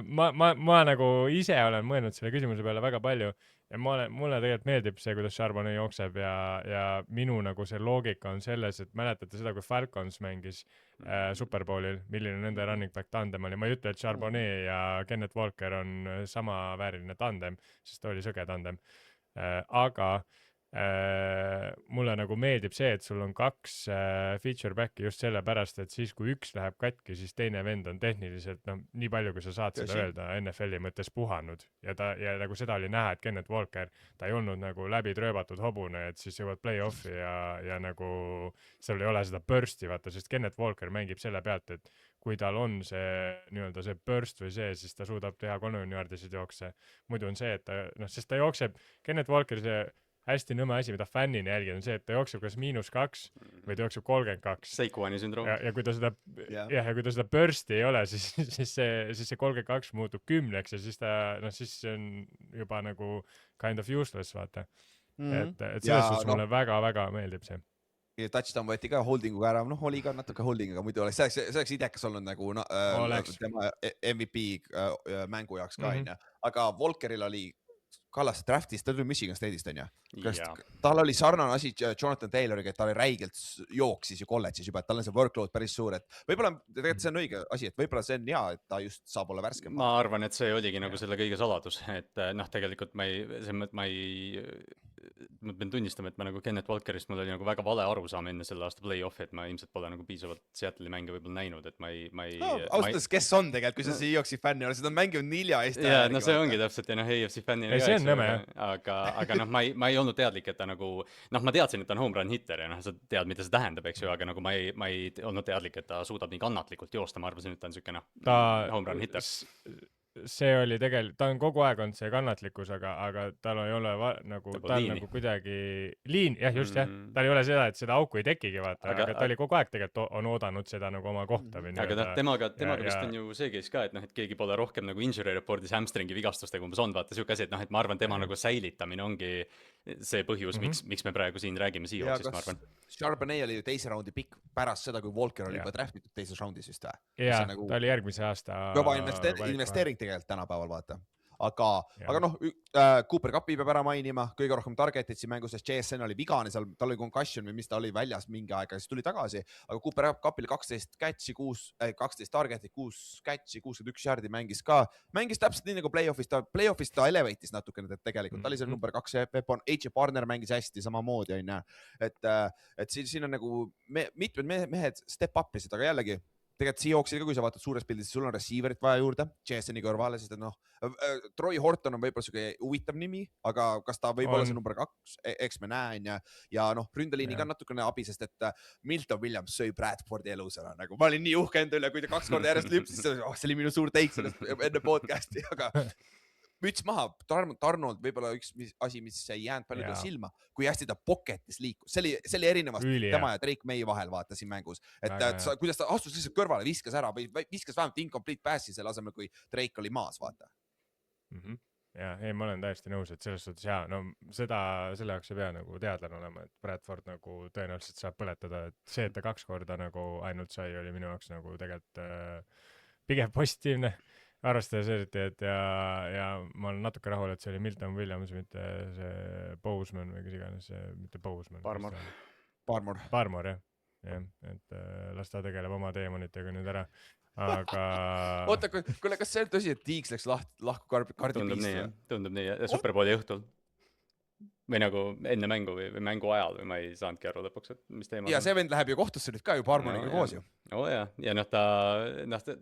S3: Ma nagu ise olen mõelnud selle küsimuse peale väga palju ja mulle tegelikult meeldib see, kuidas Charbonnet jookseb ja minu nagu see loogika on selles, et mäletate seda, kui Falcons mängis Super Bowlil, milline nende running back tandem oli. Ma ei ütle, et Charbonnet ja Kenneth Walker on sama vääriline tandem, sest ta oli sõge tandem. Aga mulle nagu meeldib see, et sul on 2 feature back'i just sellepärast, et siis kui üks läheb katki, siis teine vend on tehniliselt nii palju, kui sa saad seda öelda NFL-i mõttes puhanud ja nagu seda oli näha, et Kenneth Walker, ta ei olnud nagu läbi trööbatud hobune, et siis jõuad play-off'i ja nagu seal ei ole seda burst'i vaata, sest Kenneth Walker mängib selle pealt, et kui tal on see nii-öelda see burst või see, siis ta suudab teha 30-jaardisid jookse. Muidu on see, et ta, sest ta jookseb, Kenneth Walker see hästi nõme asi, mida fännina jälgida on see, et ta jookseb kas -2 või ta jookseb 32.
S2: Seikuani sündroom.
S3: Ja kui ta seda bursti ei ole, siis see 32 muutub 10 ja siis siis see on juba nagu kind of useless, vaata. Et selles suhtes mulle väga-väga meeldib see.
S1: Ja touchdown võeti ka holdinguga ära, oli ka natuke holdinguga, muidu oleks idekas olnud nagu tema MVP mängu jaoks ka, aga Walkeril oli Kallas draftis, ta tuli Michigan State'ist, on ju? Tal oli sarnane asi Jonathan Tayloriga, et ta oli räigelt jooksis ju kolledžis juba, et tal on see workload päris suur, et võib-olla tegelikult see on õige asi, et võib-olla see on hea, et ta just saab olla värskem.
S2: Ma arvan, et see oligi nagu selle kõige saladus, et tegelikult ma pean tunnistama, et ma nagu Kenneth Walkerist, mul oli nagu väga vale arusaam enne selle aasta play-offi, et ma ilmselt pole nagu piisavalt Seattle'i mänge võib-olla näinud, et ma ei
S1: ausalt, kes on tegelikult, kui sa Seahawksi fänni ole, seda on mänginud Nilja Eesti.
S2: Jaa, no see ongi täpselt ja AFC fänni.
S3: See on nõme,
S2: aga ma ei olnud teadlik, et ta nagu, ma teadsin, et ta on home run hitter ja sa tead, mida see tähendab, eks ju, aga nagu ma ei olnud teadlik, et ta suudab nii kannatlikult joosta, ma arvasin, et ta on siuke home run hitter.
S3: See oli tegelikult, ta on kogu aeg olnud see kannatlikkus, aga tal ei ole nagu, ta on nagu kuidagi liin, jah, just jah, tal ei ole seda, et seda auku ei tekigi, vaata, aga ta oli kogu aeg tegelikult on oodanud seda nagu oma kohta.
S2: Aga temaga vist on ju see case ka, et keegi pole rohkem nagu injury report'is hamstringi vigastustega umbes on, vaata siuke asi, et ma arvan, tema nagu säilitamine ongi see põhjus, miks me praegu siin räägime Seahawksist, ma arvan.
S1: Charbonnet oli ju teise raundi pikk pärast seda, kui Walker oli juba draftitud teises raundis vist.
S3: Jaa, ta oli järgmise aasta
S1: juba investeering tegelikult tänapäeval, vaata. aga noh, Cooper Cupi peab ära mainima, kõige rohkem target'id siin mängus, sest JSN oli vigane seal, tal oli concussion või mis ta oli väljas mingi aeg, siis tuli tagasi, aga Cooper Cupil 12 catch'i, 12 target'id, 6 catch'i, 61 jardi mängis täpselt nii nagu playoff'is ta elevate'is natukene, et tegelikult ta oli seal number 2, AJ Barner mängis hästi samamoodi, on ju, et siin on nagu mitmed mehed step up isid, aga jällegi, tegelikult Seahawksiga, kui sa vaatad suures pildis, sul on receiverit vaja juurde, JSN-i kõrvale, sest et noh, Troy Horton on võib-olla siuke huvitav nimi, aga kas ta võib olla see number 2, eks me näen ja noh, ründeliiniga on natukene abi, sest et Milton Williams söi Bradfordi elus ära, nagu ma olin nii uhke enda üle, kui ta 2 korda järjest lüpsis, see oli minu suur take sellest enne podcast'i, aga müts maha, Darnold võib-olla üks asi, mis ei jäänud paljudele silma, kui hästi ta pocket'is liikus, see oli erinevast tema ja Drake May vahel vaata siin mängus, et kuidas ta astus lihtsalt kõrvale, viskas ära või viskas vähemalt incomplete passi selle asemel, kui Drake oli maas, vaata.
S3: Ja, ei, ma olen täiesti nõus, et selles suhtes jaa, no selle jaoks ei pea nagu teadlane olema, et Bradford nagu tõenäoliselt saab põletada, et see, et ta 2 korda nagu ainult sai, oli minu jaoks nagu tegelikult pigem positiivne. Arvestades eriti, et ja ma olen natuke rahul, et see oli Milton Williams, mitte see Boseman või kes iganes, mitte Boseman. Barmore, jah, et las ta tegeleb oma teemonitega nüüd ära, aga...
S1: Oota, kuule, kas see on tõsi, et Tiiks läks lahku Cardi Beast?
S2: Tundub nii, Superbowli õhtul. Või nagu enne mängu või mängu ajal või ma ei saanudki aru lõpuks, et mis teema.
S1: Ja see vend läheb ju kohtusse nüüd ka ju Barmoniga koos ju.
S2: Ja noh,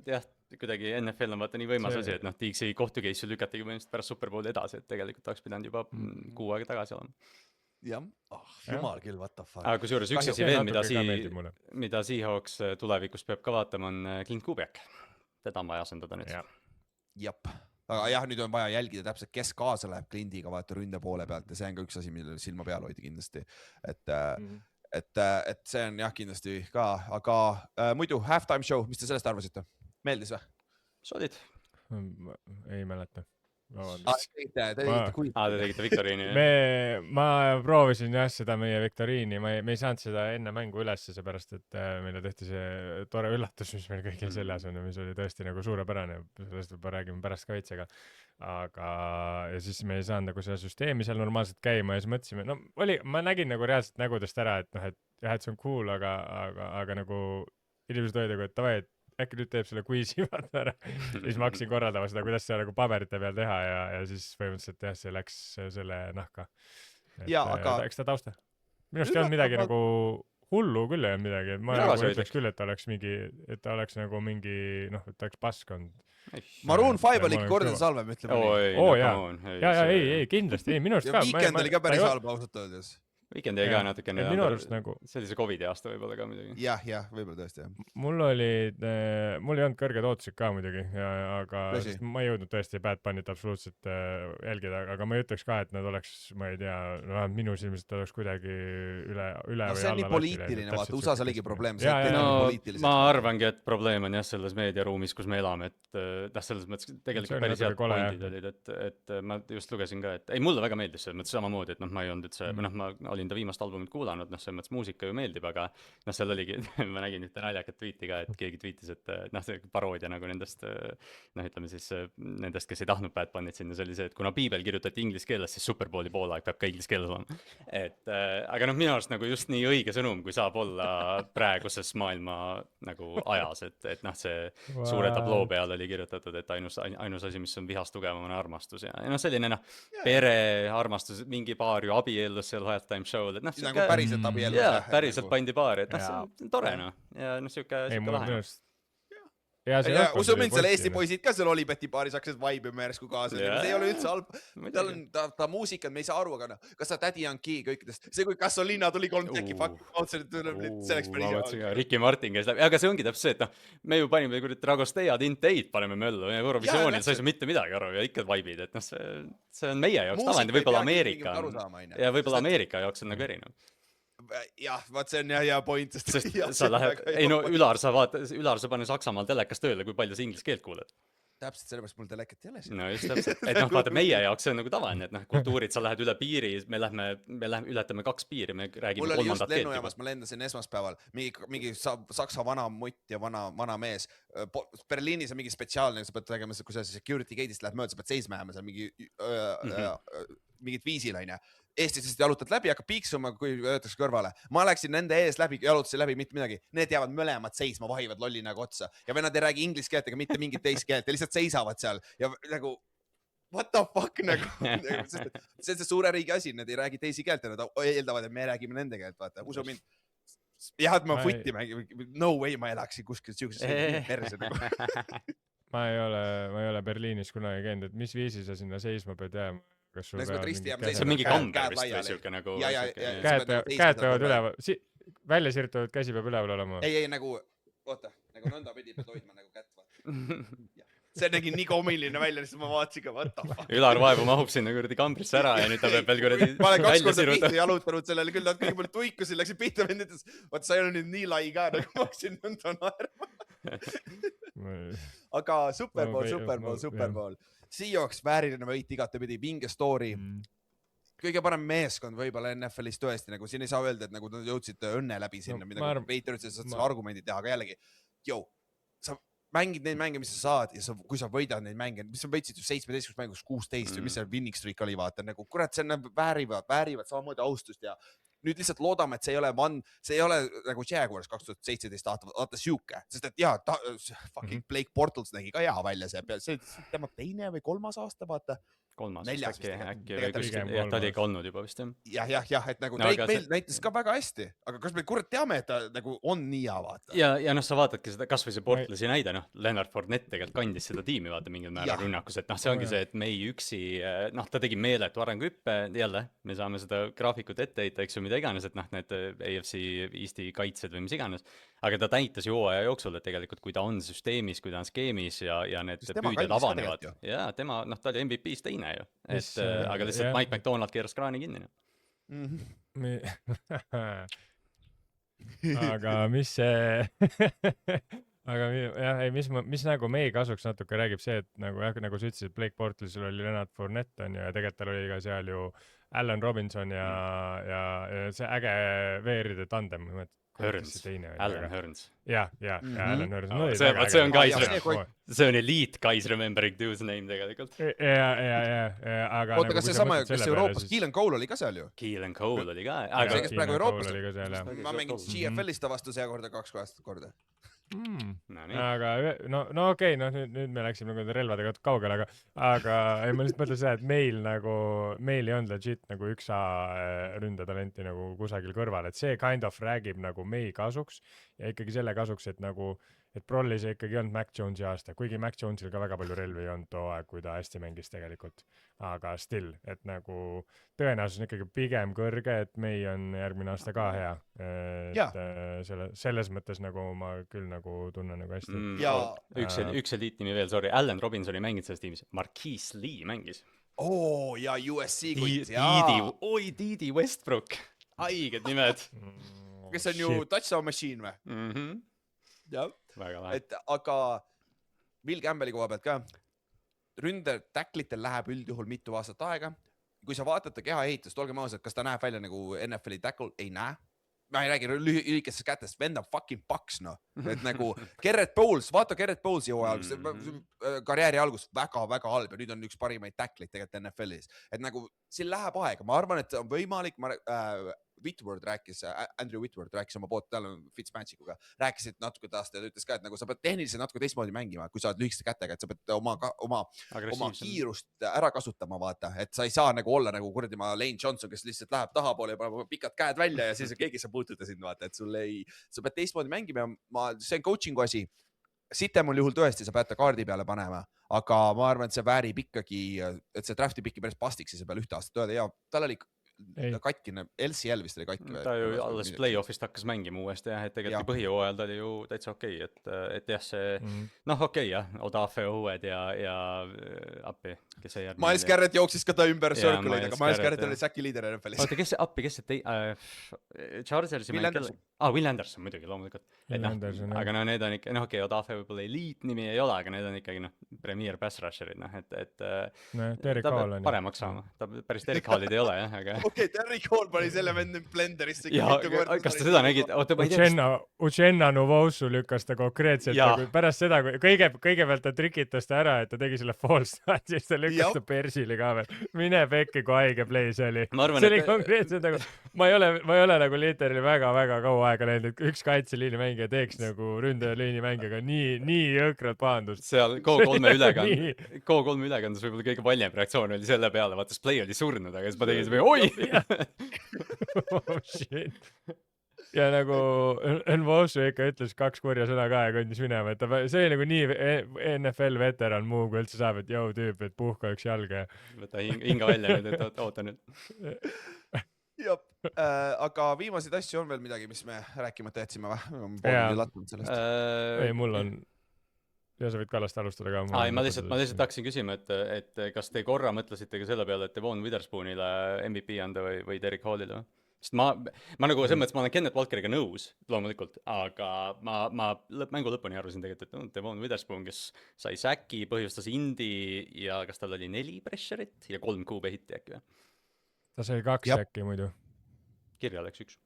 S2: jah, kuidagi NFL on vaata nii võimas asi, et noh, Tiiksi kohtukeissi lükatigi mõnest pärast Superbowli edasi, et tegelikult oleks pidanud juba 6 aega tagasi olema.
S1: Jah, jumal küll, what the fuck.
S2: Aga kusjuures üks asi veel, mida Seahawks tulevikus peab ka vaatama, on Clint Kubiak. Teda on vaja asendada nüüd.
S1: Jep. Aga jah, nüüd on vaja jälgida täpselt, kes kaasa läheb Clintiga vaata ründe poole pealt ja see on ka üks asi, millele silma peal hoida kindlasti. Et see on jah kindlasti ka, aga muidu halftime show, mis te sellest arvasite? Meeldis või?
S2: Solid.
S3: Ei mäleta.
S2: Te tegite viktoriini.
S3: Ma proovisin jah seda meie viktoriini, me ei saanud seda enne mängu ülesse, seepärast, et meile tehti see tore üllatus, mis meil kõigil seljas on ja mis oli tõesti nagu suurepärane, sellest võib räägime pärast ka veitsega. Aga ja siis me ei saanud nagu seda süsteemi seal normaalselt käima ja siis mõtlesime, no ma nägin nagu reaalselt nägudest ära, et noh, et jah, et see on cool, aga nagu inimesed olid, et tavai, et äkki nüüd teeb selle quizi vaata ära. Siis ma hakkasin korraldama seda, kuidas seda nagu paberite peal teha ja siis põhimõtteliselt jah, see läks selle nahka. Eks ta tausta. Minust ei olnud midagi nagu hullu küll ei olnud midagi. Ma nagu ütleks küll, et ta oleks nagu mingi, noh, et ta oleks paskond.
S1: Maroon 5 oli kordades halvem, ütleme.
S3: Ei, kindlasti. Minust ka.
S1: Weekend oli ka päris halb ausalt öeldes.
S2: Weekend jäi ka natukene
S3: nagu...
S2: sellise COVID-i aasta võib-olla ka muidugi.
S1: Jah, võib-olla tõesti, jah.
S3: Mul ei olnud kõrged ootused ka muidugi, aga ma ei jõudnud tõesti Bad Bunnit absoluutselt jälgida, aga ma ei ütleks ka, et nad oleks, ma ei tea, minu silmist oleks kuidagi üle või alla.
S1: See on nii poliitiline, vaata, USA-s oligi probleem.
S2: Ma arvangi, et probleem on jah selles meediaruumis, kus me elame, et selles mõttes tegelikult päris head pointid olid, et ma just lugesin ka, et ei, mulle väga meeldis selles mõttes samamoodi, et ma ei olnud üldse, ma olin ta viimast albumit kuulanud, selles mõttes muusika ju meeldib, aga seal oligi, ma nägin ühte naljakat tweeti ka, et keegi tweetis, et see paroodia nagu nendest, ütleme siis nendest, kes ei tahtnud Bad Bunnit sinna, see oli see, et kuna piibel kirjutati inglise keeles, siis Superbowli poolaeg peab ka inglise keeles olema. Aga minu arust nagu just nii õige sõnum, kui saab olla praeguses maailma nagu ajas, et see suure tabloo peal oli kirjutatud, et ainus asi, mis on vihast tugevam, on armastus ja selline pere armastus, mingi paar ju abiellus seal halftime show'd, et
S1: nagu päriselt abiellus.
S2: Jaa, päriselt pandi paari, et see on tore ja siuke lahe.
S1: Usu mind, seal Eesti poisid ka seal Olibeti baaris hakkasid vaibima järsku kaasa. See ei ole üldse halb. Tal on ta muusikad, me ei saa aru, aga kas ta Daddy Yankee kõikidest. See, kui Gasolina tuli 3 teki selleks päris
S2: hea. Ricky Martin käis läbi. Aga see ongi täpselt see, et me ju panime Dragostea Dint 8 paneme möllu ja Eurovisioonil sa ei saa mitte midagi aru ja ikka vaibid. Et see on meie jaoks tavaline, võib-olla Ameerika jaoks on nagu erinev.
S1: Jah, vaat see on hea point.
S2: Sest sa lähed, Ülar sa pane Saksamaal telekas tööle, kui palju sa inglise keelt kuuled.
S1: täpselt sellepärast mul teleket ei ole siin.
S2: No just täpselt, et noh, vaata meie jaoks see on nagu tavaline, et noh, kultuurid, sa lähed üle piiri, me ületame 2 piiri, me räägime
S1: mul oli just
S2: kolmandat keelt juba.
S1: lennujaamas, ma lendasin esmaspäeval, mingi saksa vana mutt ja vana mees. Berliinis on mingi spetsiaalne, sa pead tegema, kui sa security gate'ist lähed mööda, sa pead seisma jääma seal mingit viisil, on ju. Eestis lihtsalt jalutad läbi, hakkab piiksuma, kui öeldakse kõrvale. Ma läksin nende ees läbi, jalutasin läbi, mitte midagi. Need jäävad mõlemad seisma, vahivad lolli nagu otsa. Ja vennad ei räägi inglise keelt ega mitte mingit teist keelt. Ja lihtsalt seisavad seal. Ja nagu, what the fuck nagu. See on see suure riigi asi, need ei räägi teisi keelt. Ja nad eeldavad, et me räägime nende keelt, vaata. Usu mind. Jah, et ma futti mängin. No way, ma elaksin kuskil siukses perse nagu.
S3: ma ei ole Berliinis kunagi käinud, et mis viisi sa sinna seisma pead jääma?
S1: See
S2: on mingi kamber vist või siuke nagu.
S3: Käed peavad üleval, välja sirtuvad, käsi peab üleval olema.
S1: Ei, nagu, oota, nagu nõnda pidi pead hoidma nagu kätt. See nägi nii komiline välja, siis ma vaatasin ka, what the fuck.
S2: Ülar vaevu mahub sinna kuradi kambrisse ära ja nüüd ta peab veel kuradi
S1: ma olen 2 korda pihta jalutanud sellele, küll nad kõigepealt tuikusid, läksid pihta, vend ütles, vaat sa ei ole nüüd nii lai ka, nagu ma hakkasin nõnda naerma. Aga Superbowl. Seahawks vääriline võit igatepidi, vinge story. Kõige parem meeskond võib-olla NFL-is tõesti, nagu siin ei saa öelda, et nagu nad jõudsid õnne läbi sinna, mida Peeter ütles, et sa argumendi teha, aga jällegi, sa mängid neid mänge, mis sa saad ja kui sa võidad neid mänge, mis sa võitsid ju 17 mängus 16 või mis see winning streak oli, vaata, nagu kurat, see väärivad samamoodi austust ja nüüd lihtsalt loodame, et see ei ole nagu Jaguars 2017 aata siuke, sest et jaa, fucking Blake Bortles nägi ka hea välja see tema 2. või 3. aasta, vaata.
S2: 3.
S1: äkki
S2: või kuskil, jah, ta oli ikka olnud juba vist, jah.
S1: Jah, et nagu Drake Bell näitas ka väga hästi, aga kas me kurat teame, et ta nagu on nii hea, vaata.
S2: Ja noh, sa vaatadki seda, kas või see Bortlesi näide, noh, Leonard Fournette tegelikult kandis seda tiimi, vaata mingil määral rünnakus, et noh, see ongi see, et me ei üksi, noh, ta tegi meeletu arenguhüppe, jälle, me saame seda graafikut ette heita, eks ju, mida iganes, et noh, need AFC Eesti kaitsed või mis iganes, aga ta näitas ju hooaja jooksul, et tegelikult kui ta on süsteemis, kui ta on skeemis ja need püüdjad avanevad, ja tema, noh, ta oli MVP-s teine ju, et aga lihtsalt Mike McDonald keeras kraani kinni.
S3: Aga mis see aga jah, ei, mis nagu meie kasuks natuke räägib see, et nagu sa ütlesid, Blake Bortlesel oli Leonard Fournette on ju, ja tegelikult tal oli ka seal ju Allen Robinson ja see äge veeride tandem.
S2: Allen Hurns.
S3: Ja, Allen Hurns.
S2: See on guys, see on elite guys remembering dude's name tegelikult.
S3: Aga
S1: oota, kas see sama, kes Euroopas, Keelan Cole oli ka seal ju?
S2: Keelan Cole oli ka.
S1: See, kes praegu Euroopas ma mängin GFL-ista vastu see korda.
S3: Aga no okei, nüüd me läksime nagu relvadega kaugele, aga ei, ma lihtsalt mõtlen seda, et meil ei olnud legit nagu 1A ründatalenti nagu kusagil kõrval, et see kind of räägib nagu mei kasuks ja ikkagi selle kasuks, et nagu et Prollis ei ikkagi olnud Mac Jonesi aasta, kuigi Mac Jonesil ka väga palju relvi ei olnud too aeg, kui ta hästi mängis tegelikult, aga still, et nagu tõenäosus on ikkagi pigem kõrge, et mei on järgmine aasta ka hea, et selles mõttes nagu ma küll nagu tunnen nagu hästi.
S2: Üks eliitnimi veel, sorry, Allen Robinson ei mänginud selles tiimis, Marquise Lee mängis.
S1: Ja USC kutt,
S2: Didi Westbrook, haiged nimed.
S1: Kes on ju touchdown machine või? Jah, et aga Will Campbelli koha pealt ka ründetäklitel läheb üldjuhul mitu aastat aega. Kui sa vaatate keha ehitust, olgem ausad, kas ta näeb välja nagu NFL-i tackle? Ei näe. Ma ei räägi lühikesest kätest, vend on fucking paks, no. Et nagu Garrett Bowles, vaata Garrett Bowlesi karjääri algus väga-väga halb ja nüüd on üks parimaid tackleid tegelikult NFL-is. Et nagu siin läheb aega, ma arvan, et on võimalik, Andrew Whitworth rääkis oma poolt, tal on Fitzmagiciga, rääkisid natuke taast ja ta ütles ka, et nagu sa pead tehniliselt natuke teistmoodi mängima, kui sa oled lühikeste kätega, et sa pead oma kiirust ära kasutama, vaata, et sa ei saa nagu olla nagu kuradi Lane Johnson, kes lihtsalt läheb tahapoole ja paneb pikad käed välja ja siis keegi saab puutuda sind, vaata, et sa pead teistmoodi mängima ja see on coachingu asi. Sitemul juhul tõesti sa pead ta kaardi peale panema, aga ma arvan, et see väärib ikkagi, et see drafti pikki päris pastiks ja see peal 1 aastat öelda ja tal oli
S3: Ei.
S1: katkine, LCL vist oli katki.
S2: ta ju alles play-off'ist hakkas mängima uuesti jah, et tegelikult põhijooajal ta oli ju täitsa okei, et jah, see noh okei jah, Odafe uued ja appi, kes see järgmine
S1: Miles Garrett jooksis ka ta ümber
S2: Jaa,
S1: circle'id, aga Miles Garrett oli säki liider NFL-is.
S2: oota, kes see Chargersi
S1: Will Anderson.
S2: Will Anderson muidugi loomulikult. Aga no need on ikka, noh okei, Odafe võib-olla eliit nimi ei ole, aga need on ikkagi noh, premier pass rusherid, noh, et
S3: Derek
S2: ta
S3: Hall
S2: peab
S3: on
S2: paremaks saama. Ta päris Derek Hallid ei ole jah, aga
S1: Okei, Derek Hall pani selle vend blenderisse.
S2: ja kas ta seda nägid? Oota, ma ei tea,
S3: Uchenna Nuvosu lükkas ta konkreetselt
S2: Jaa.
S3: nagu pärast seda, kui kõigepealt ta trikitas ta ära, et ta tegi selle false start, siis ta lükkas ta persili ka veel. Mine pekki, kui haige play see oli.
S2: Ma arvan,
S3: see oli
S2: et-
S3: konkreetselt nagu, ma ei ole nagu literally väga kaua aega näinud, et üks kaitseliini mängija teeks nagu ründajaliini mängijaga nii jõkralt pahandust.
S2: seal K3 ülekandes võib-olla kõige valjem reaktsioon oli selle peale, vaata, play oli surnud, aga siis ma tegin seda, oi!
S3: Oh shit. Ja nagu Nvosu ikka ütles 2 kurja sõna ka ja kandis minema, et see oli nagu nii NFL veteran muu, kui üldse saab, et jõu tüüp, et puhka üks jalga.
S2: Võta hinga välja nüüd, et oota nüüd.
S1: Jop, aga viimaseid asju on veel midagi, mis me rääkimata jätsime või?
S3: Ei, mul on... Ja sa võid Kallast alustada ka.
S2: Ma lihtsalt taksin küsima, et kas te korra mõtlesite ka selle peale, et Devon Witherspoonile MVP anda või Derek Hallile või? Sest ma nagu selles mõttes, ma olen Kenneth Walkeriga nõus, loomulikult, aga ma mängu lõpuni arvasin tegelikult, et Devon Witherspoon, kes sai säki, põhjustas indi ja kas tal oli 4 pressure'it ja 3 QB hitti äkki või?
S3: Ta sai 2 säki muidu.
S2: Kirja läks 1.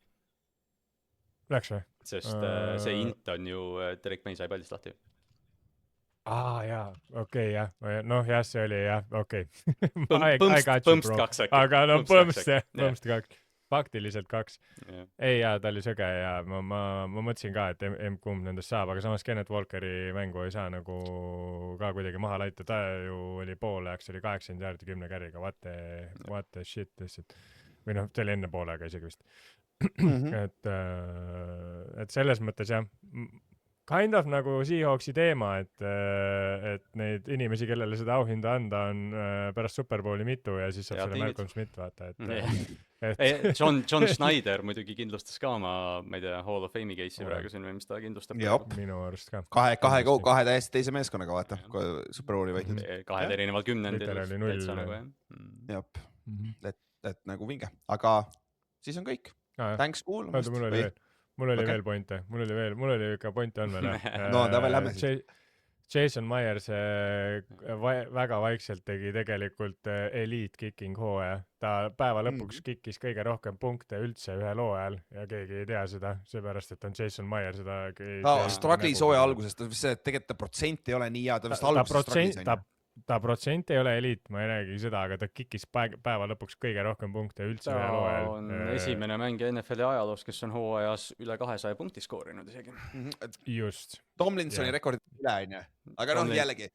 S3: Läks või?
S2: Sest see int on ju, Derek May sai pallist lahti.
S3: Jaa, okei, jah. Noh, jah, see oli, jah, okei.
S2: Põmst 2 äkki.
S3: Aga no põmst 2. Faktiliselt 2. Ei, jaa, ta oli sõge ja ma mõtlesin ka, et kumb nendest saab, aga samas Kenneth Walkeri mängu ei saa nagu ka kuidagi maha laita. Ta ju oli poolajaks, oli 80 jaardi 10 carry'ga, what the shit lihtsalt. Või noh, see oli enne poolega isegi vist. Et selles mõttes jah, kind of nagu Seahawksi teema, et neid inimesi, kellele seda auhinda anda, on pärast Superbowli mitu ja siis saab selle Malcolm Smith vaata,
S2: John Schneider muidugi kindlustas ka oma, ma ei tea, Hall of Fame'i case'i praegu siin või mis ta kindlustab.
S3: Minu arust ka.
S1: Kahe täiesti teise meeskonaga vaata, Superbowli võitnud.
S2: 2 erineval 10.
S1: Jop, et nagu vinge, aga siis on kõik. Thanks kuulamast.
S3: Mul oli veel pointe, mul oli ikka pointe on veel.
S1: No, ta veel lähme siis.
S3: Jason Myers väga vaikselt tegi tegelikult elite kicking hooaja. Ta päeva lõpuks kikkis kõige rohkem punkte üldse ühel hooajal ja keegi ei tea seda, seepärast, et on Jason Myers.
S1: Ta struggle'is hooaja alguses, tegelikult ta protsent ei ole nii hea, ta vist alguses struggle'is.
S3: Ta protsent ei ole eliit, ma ei räägi seda, aga ta kikkis päeva lõpuks kõige rohkem punkte üldse ühel hooajal.
S2: Ta on esimene mängija NFL-i ajaloos, kes on hooajas üle 200 punkti skoorinud isegi.
S3: Just.
S1: Tomlinsoni rekordid üle, onju. Aga noh, jällegi,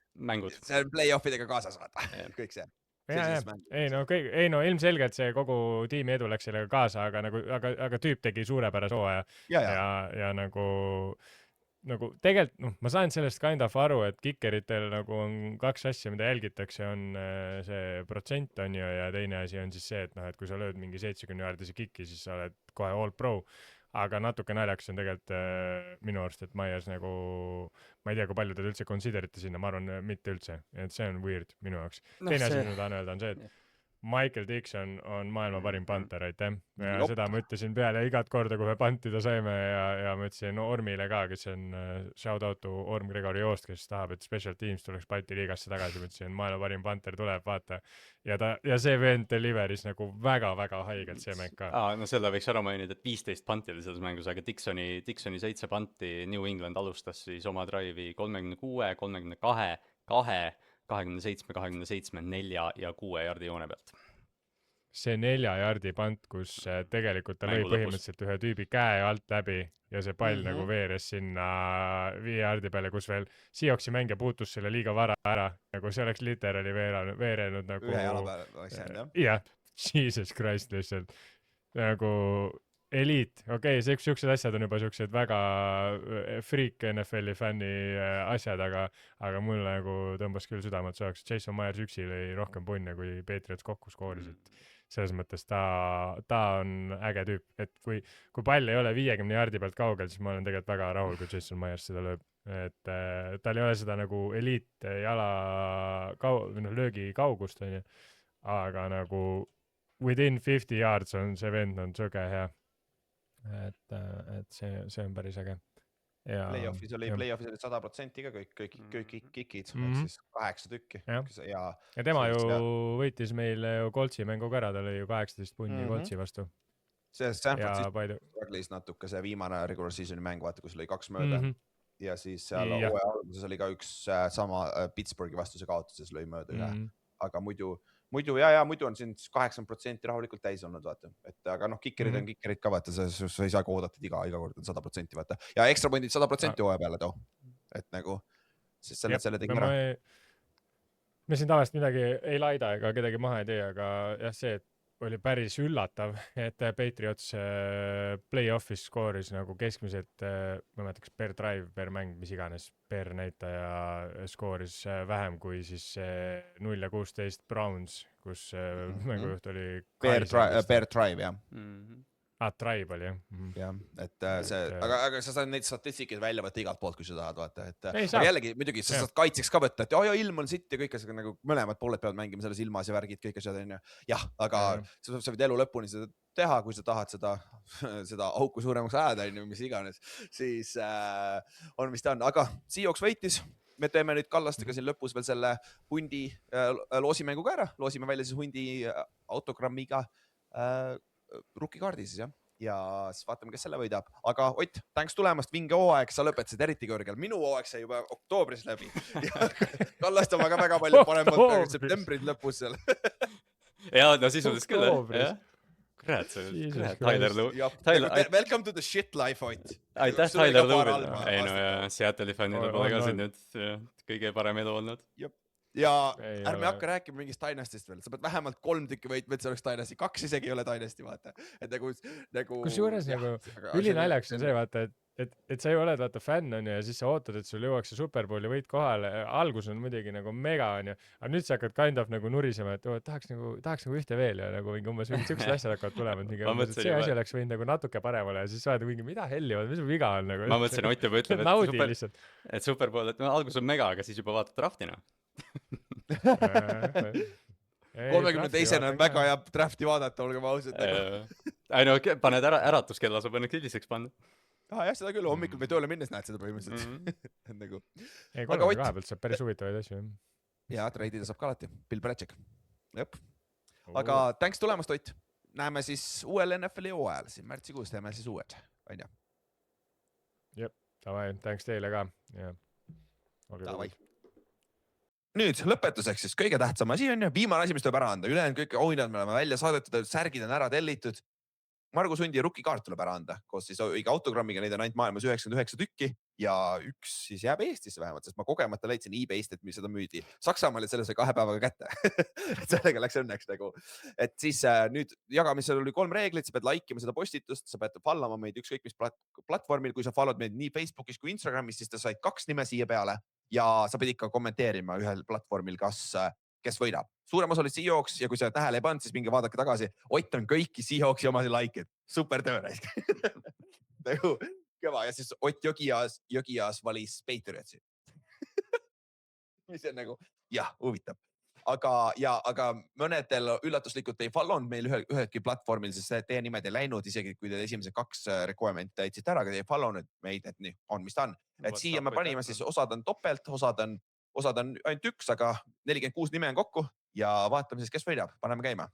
S1: see on play-offidega kaasas vaata. Kõik see.
S3: Ei no ilmselgelt see kogu tiimi edu läks sellega kaasa, aga tüüp tegi suurepärase hooaja. Ja nagu tegelikult, ma sain sellest kind of aru, et kikkeritel nagu on 2 asja, mida jälgitakse, on see protsent on ju, ja teine asi on siis see, et kui sa lööd mingi 70-jaardise kikki, siis sa oled kohe all pro, aga natuke naljaks on tegelikult minu arust, et Myers nagu, ma ei tea, kui palju teda üldse considerite sinna, ma arvan, mitte üldse, et see on weird minu jaoks. Teine asi, mida tahan öelda, on see, et Michael Dixon on maailma parim panter, aitäh. Ja seda ma ütlesin peale igat korda, kui me pantida saime ja ma ütlesin Ormile ka, kes on shout out to Orm Gregori Joost, kes tahab, et special teams tuleks Balti liigasse tagasi, ma ütlesin, maailma parim panter tuleb, vaata. Ja see vend deliveris nagu väga-väga haigelt see mäng ka.
S2: No selle võiks ära mainida, et 15 panti oli selles mängus, aga Dixoni 7 panti New England alustas siis oma drive'i 36, 32, 2, 27, 27, 4 ja 6 jardi joone pealt.
S3: See 4 jardi pant, kus tegelikult ta lõi põhimõtteliselt ühe tüübi käe alt läbi ja see pall nagu veeres sinna 5 jardi peale, kus veel Seahawksi mängija puutus selle liiga vara ära, nagu see oleks literally veerenud nagu...
S1: Ühe jala peale oleks jäänud, jah?
S3: Jah, Jesus Christ lihtsalt. Nagu Eliit, okei, siuksed asjad on juba siuksed väga freak NFL-i fänni asjad, aga mul nagu tõmbas küll südamelt soojaks. Jason Myers üksi lõi rohkem punne, kui Patriots kokku skooris, et selles mõttes ta on äge tüüp, et kui pall ei ole 50 jaardi pealt kaugel, siis ma olen tegelikult väga rahul, kui Jason Myers seda lööb. Et tal ei ole seda nagu eliit jala löögi kaugust, onju, aga nagu within 50 yards on see vend on söge hea. Et see on päris äge. Ja
S1: Playoffis olid 100% ka kõik kikid, ehk siis 8 tükki.
S3: Ja tema ju võitis meil ju Coltsi mängu ka ära, ta lõi ju 18 punni Coltsi vastu.
S1: See San Francisco natuke see viimane regular seasoni mäng, vaata, kus lõi 2 mööda. Ja siis seal hooaja alguses oli ka üks sama Pittsburghi vastuse kaotuses lõi mööda. Aga muidu on siin 80% rahulikult täis olnud, vaata. Et aga noh, kikerid on kikerid ka, vaata, sa ei saa oodata, et iga kord on 100%, vaata. Ja ekstra pundid 100% hooaja peale too. Et nagu, sest selle tegime ära.
S3: Me siin tavaliselt midagi ei laida ega kedagi maha ei tee, aga jah, see, et oli päris üllatav, et Patriots play-off'is skooris nagu keskmiselt, ma mäletaks per drive, per mäng, mis iganes, per näitaja skooris vähem kui siis 0-16 Browns, kus mängujuht oli
S1: per drive, jah.
S3: Tribe oli, jah.
S1: Jah, et see, aga sa saad neid statistikaid välja võtta igalt poolt, kui sa tahad, vaata, et aga jällegi, muidugi, sa saad kaitseks ka võtta, et ilm on sitt ja kõik asjad, nagu mõlemad pooled peavad mängima selles ilmas ja värgid, kõik asjad, on ju. Jah, aga sa võid elu lõpuni seda teha, kui sa tahad seda auku suuremaks ajada, on ju, mis iganes, siis on, mis ta on, aga Seahawks võitis. Me teeme nüüd Kallastega siin lõpus veel selle hundi loosimänguga ära, loosime välja siis hundi autogrammiga rukkikaardi siis, jah. Ja siis vaatame, kes selle võidab. Aga Ott, thanks tulemast, vinge hooaeg, sa lõpetasid eriti kõrgel. Minu hooaeg sai juba oktoobris läbi. Kallast on väga palju paremalt septembrid lõpus seal.
S2: Ja, no sisuliselt küll, jah. Kurat, Tyler Lewis.
S1: Welcome to the shit life, Ott.
S2: Aitäh, Tyler Lewis. Ei no ja Seattle'i fännidel pole ka siin nüüd kõige parem elu olnud.
S1: Ja ärme hakka rääkima mingist Dynastist veel, sa pead vähemalt 3 tükki võitma, et see oleks Dynasty, 2 isegi ei ole Dynasty, vaata. Et nagu
S3: kusjuures nagu ülinaljakas on see, vaata, et sa ju oled, vaata, fänn on ja siis sa ootad, et sul jõuaks see Superbowli võit kohale. Algus on muidugi nagu mega on ja, aga nüüd sa hakkad kind of nagu nurisema, et tahaks nagu ühte veel ja nagu mingi umbes siuksed asjad hakkavad tulema, et see asi oleks võinud nagu natuke parem olla ja siis sa oled mingi, mida helli, mis sul viga on nagu.
S2: Ma mõtlesin, Ott juba ütleb, et Superbowl, et algus on mega, aga siis juba vaatad draftina.
S1: 32-na on väga hea drafti vaadata, olgem ausad.
S2: Ei no, paned äratuskella, sa paned kiliseks panna.
S1: Jah, seda küll, hommikul või tööle minnes näed seda põhimõtteliselt.
S3: Ei, kolme kahepealt saab päris huvitavaid asju.
S1: Ja, treidida saab ka alati. Bill Belichick. Jep. Aga thanks tulemast, Ott. Näeme siis uuel NFL-i hooajal. Siin märtsikuus teeme siis uued. Aina.
S3: Jep, tavai. Thanks teile ka.
S1: Tavai. Nüüd lõpetuseks siis kõige tähtsam asi on ja viimane asi, mis tuleb ära anda. Ülejäänud kõik auhinnad me oleme välja saadetud, särgid on ära tellitud. Margus Hundi rukkikaart tuleb ära anda, koos siis õige autogrammiga, neid on ainult maailmas 99 tükki ja üks siis jääb Eestisse vähemalt, sest ma kogemata leidsin eBay'st, et seda müüdi. Saksamaal selle sai 2 päevaga kätte. Sellega läks õnneks nagu. Et siis nüüd jagamisel oli 3 reeglit, sa pead laikima seda postitust, sa pead followma meid ükskõik mis platvormil, kui sa followed meid nii Facebookis kui Instagramis, siis ta said 2 nime siia peale ja sa pead ikka kommenteerima ühel platvormil, kes võidab. Suurem osa oli Seahawks ja kui sa tähele ei pannud, siis minge vaadake tagasi. Ott on kõiki Seahawksi omasi like'id. Super töö raisk. Nagu kõva ja siis Ott Jõgiaas valis Patriotsi. Mis on nagu, jah, huvitav. Aga mõnedel üllatuslikult ei follownud meil ühelgi platvormil, sest teie nimed ei läinud, isegi kui te esimesed 2 requirement täitsite ära, aga te ei follownud meid, et nii on, mis ta on. Et siia me panime siis, osad on topelt, osad on ainult 1, aga 46 nime on kokku ja vaatame siis, kes võidab. Paneme käima.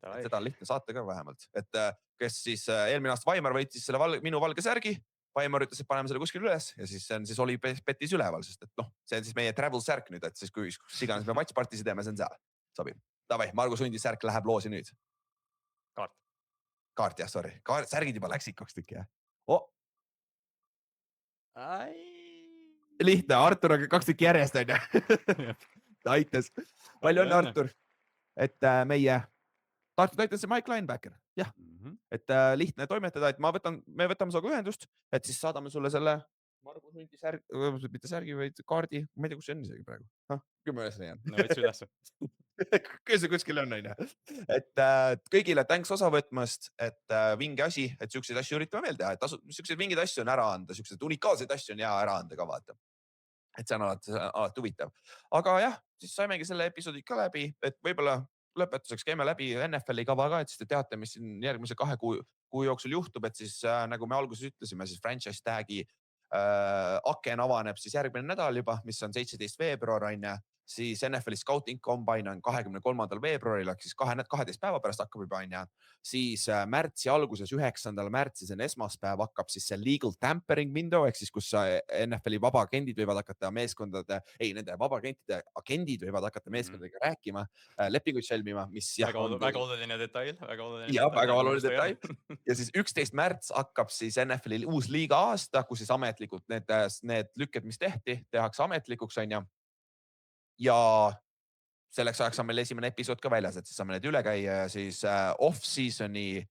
S1: Seda on lihtne saata ka vähemalt. Et kes siis eelmine aasta Vaimar võitis selle minu valge särgi. Vaimar ütles, et paneme selle kuskil üles ja siis oli betis üleval, sest et see on siis meie travel särk nüüd, et siis kui iganes me watchpartisi teeme, see on seal. Sobib. Davai, Margus Hundi särk läheb loosi nüüd. Kaart, jah, sorry. Särgid juba läksid 2 tükki, jah. Lihtne, Artur on 2 tükki järjest, on ju. Ta aitas. Palju õnne, Artur. Et meie Tartu Titansi Mike Linebacker, jah. Et lihtne toimetada, et me võtame sinuga ühendust, et siis saadame sulle selle Margus Hunti mitte särgi, vaid kaardi. Ma ei tea, kus see on isegi praegu. 10 üles leian.
S2: No võtsi ülesse.
S1: Küll see kuskil on, onju. Et kõigile thanks osa võtmast, et vinge asi, et siukseid asju üritame veel teha, et siukseid vingeid asju on ära anda, siukseid unikaalseid asju on hea ära anda ka vaata. Et see on alati huvitav. Aga jah, siis saimegi selle episoodi ka läbi, et võib-olla lõpetuseks käime läbi NFL-i kava ka, et siis te teate, mis siin järgmise 2 kuu jooksul juhtub, et siis nagu me alguses ütlesime, siis franchise tag'i aken avaneb siis järgmine nädal juba, mis on 17 veebruar onju. Siis NFL-i Scouting Combine on 23. veebruaril, ehk siis 12 päeva pärast hakkab juba onju. Siis märtsi alguses, 9. märtsis on esmaspäev, hakkab siis see legal tampering window ehk siis kus NFL-i vabaagendid võivad hakata nende vabaagendide agendid võivad hakata meeskondadega rääkima, lepinguid sõlmima, mis
S2: väga oluline detail,
S1: väga oluline detail. Ja siis 11. märts hakkab siis NFL-il uus liiga aasta, kus siis ametlikult need lükked, mis tehakse ametlikuks onju. Ja selleks ajaks on meil esimene episood ka väljas, et siis saame need üle käia ja siis off-season'i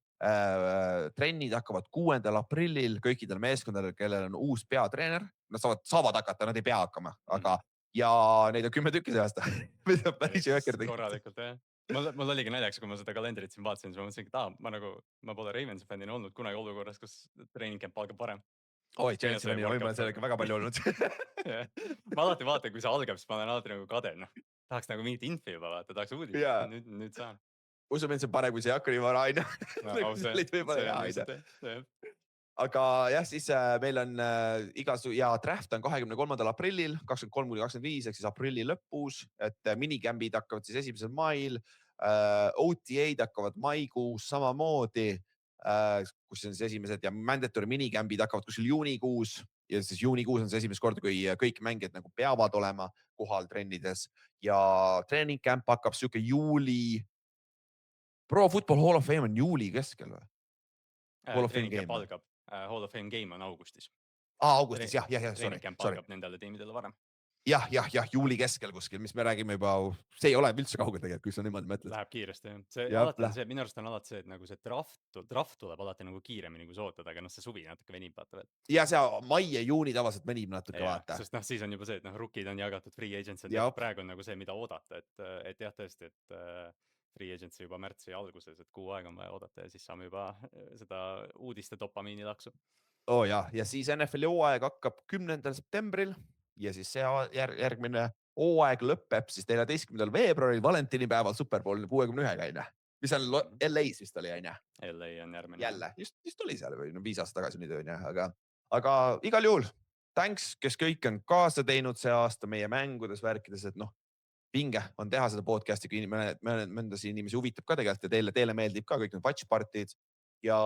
S1: trennid hakkavad 6. aprillil kõikidel meeskondadel, kellel on uus peatreener. Nad saavad hakata, nad ei pea hakkama, aga ja neid on 10 tükki see aasta. Päris jõhker tegelikult.
S2: Korralikult, jah. Mul oligi naljaks, kui ma seda kalendrit siin vaatasin, siis ma mõtlesin, et ma pole Ravensi fännina olnud kunagi olukorras, kus training camp algab varem.
S1: Oi, Giantsil on võimalik sellega väga palju olnud.
S2: Ma alati vaatan, kui see algab, siis ma olen alati nagu kade. Tahaks nagu mingit infi juba vaata, tahaks uudist. Nüüd saan.
S1: Usume, et see on parem, kui see ei hakka nii vara aina. Aga jah, siis meil on draft on 23. aprillil, 23-25, ehk siis aprilli lõpus, et minicambid hakkavad siis 1. mail, OTA-d hakkavad maikuus samamoodi, kus on siis esimesed ja mandatory minicambid hakkavad kuskil juunikuus ja siis juunikuus on see esimest korda, kui kõik mängijad nagu peavad olema kohal trennides ja training camp hakkab siuke juuli. Pro Football Hall of Fame on juuli keskel või?
S2: Training camp algab, Hall of Fame game on augustis.
S1: Augustis, jah,
S2: Training camp algab nendele tiimidele varem.
S1: Jah, juuli keskel kuskil, mis me räägime juba, see ei ole üldse kaugel tegelikult, kui sa niimoodi mõtled.
S2: Läheb kiiresti, jah. Minu arust on alati see, et nagu see draft tuleb alati nagu kiiremini, kui sa ootad, aga see suvi natuke venib, vaata.
S1: Ja see mai ja juuni tavaliselt venib natuke, vaata.
S2: Sest siis on juba see, et rookid on jagatud free agents, praegu on nagu see, mida oodata, et jah, tõesti, et free agency juba märtsi alguses, et kuu aega on vaja oodata ja siis saame juba seda uudiste dopamiini laksu.
S1: Ja siis NFL-i hooaeg hakkab 10. septembril ja siis see järgmine hooaeg lõpeb siis 14. veebruaril valentinipäeval Super Bowl 61 onju, mis on LA-s vist oli onju.
S2: LA on järgmine.
S1: Jälle, just oli seal või 5 aastat tagasi nüüd onju, aga igal juhul thanks, kes kõik on kaasa teinud see aasta meie mängudes, värkides, et vinge on teha seda podcast'i, kui mõndasid inimesi huvitab ka tegelikult ja teile meeldib ka kõik need watch party'd ja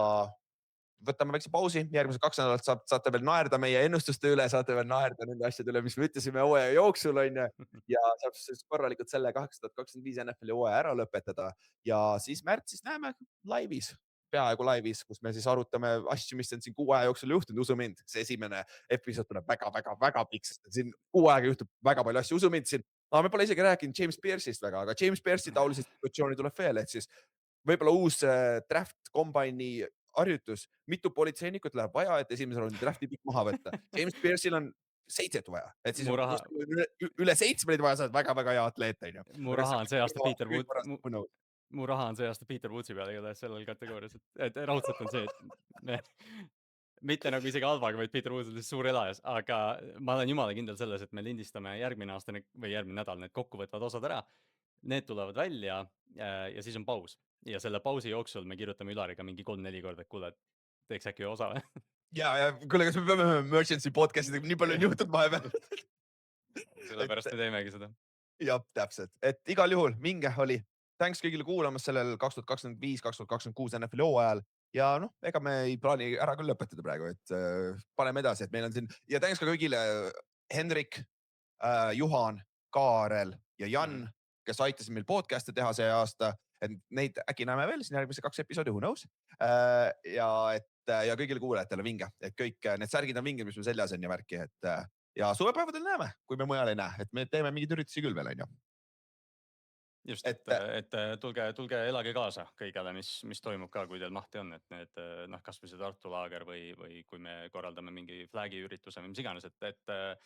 S1: võtame väikse pausi, järgmised 2 nädalat saate veel naerda meie ennustuste üle, saate veel naerda nende asjade üle, mis me ütlesime hooaja jooksul onju ja saab siis korralikult selle 2025 NFL-i hooaja ära lõpetada ja siis märtsis näeme laivis, peaaegu laivis, kus me siis arutame asju, mis on siin kuu aja jooksul juhtunud, usu mind, see esimene episood tuleb väga pikk, sest siin kuu aega juhtub väga palju asju, usu mind siin. Me pole isegi rääkinud James Pierce'ist väga, aga James Pierce'i taolisest situatsiooni tuleb veel, et siis võib-olla uus draft combine'i harjutus, mitu politseinikut läheb vaja, et esimese raundi drafti pikk maha võtta. James Pierce'il on 7 vaja, et siis üle 7 neid vaja, sa oled väga hea atleet.
S2: Mu raha on see aasta Peter Woodsi peale igatahes sellel kategoorias, et raudselt on see, et mitte nagu isegi halvaga, vaid Peter Woods on suur elajas, aga ma olen jumala kindel selles, et me lindistame järgmine aasta või järgmine nädal need kokkuvõtvad osad ära. Need tulevad välja ja siis on paus. Ja selle pausi jooksul me kirjutame Ülariga mingi 3-4 korda, et kuule, teeks äkki osa või?
S1: Ja kuule, kas me peame emergency podcast'i, nii palju on juhtud vahepeal.
S2: Sellepärast me teemegi seda.
S1: Jah, täpselt. Et igal juhul minge oli. Thanks kõigile kuulamas sellel 2025-2026 NFL hooajal. Ja ega me ei plaani ära küll lõpetada praegu, et paneme edasi, et meil on siin ja thanks ka kõigile Hendrik, Juhan, Kaarel ja Jan, kes aitasid meil podcast'e teha see aasta, et neid äkki näeme veel siin järgmise 2 episoodi, who knows. Ja kõigile kuulajatele vinge, et kõik need särgid on vinged, mis me seljas on ja värki, et ja suvepäevadel näeme, kui me mujal ei näe, et me teeme mingeid üritusi küll veel, onju.
S2: just ,
S1: Et-
S2: et tulge elage kaasa kõigele , mis toimub ka , kui teil mahti on , et need noh , kasvõi see Tartu laager või kui me korraldame mingi flag'i ürituse või mis iganes , et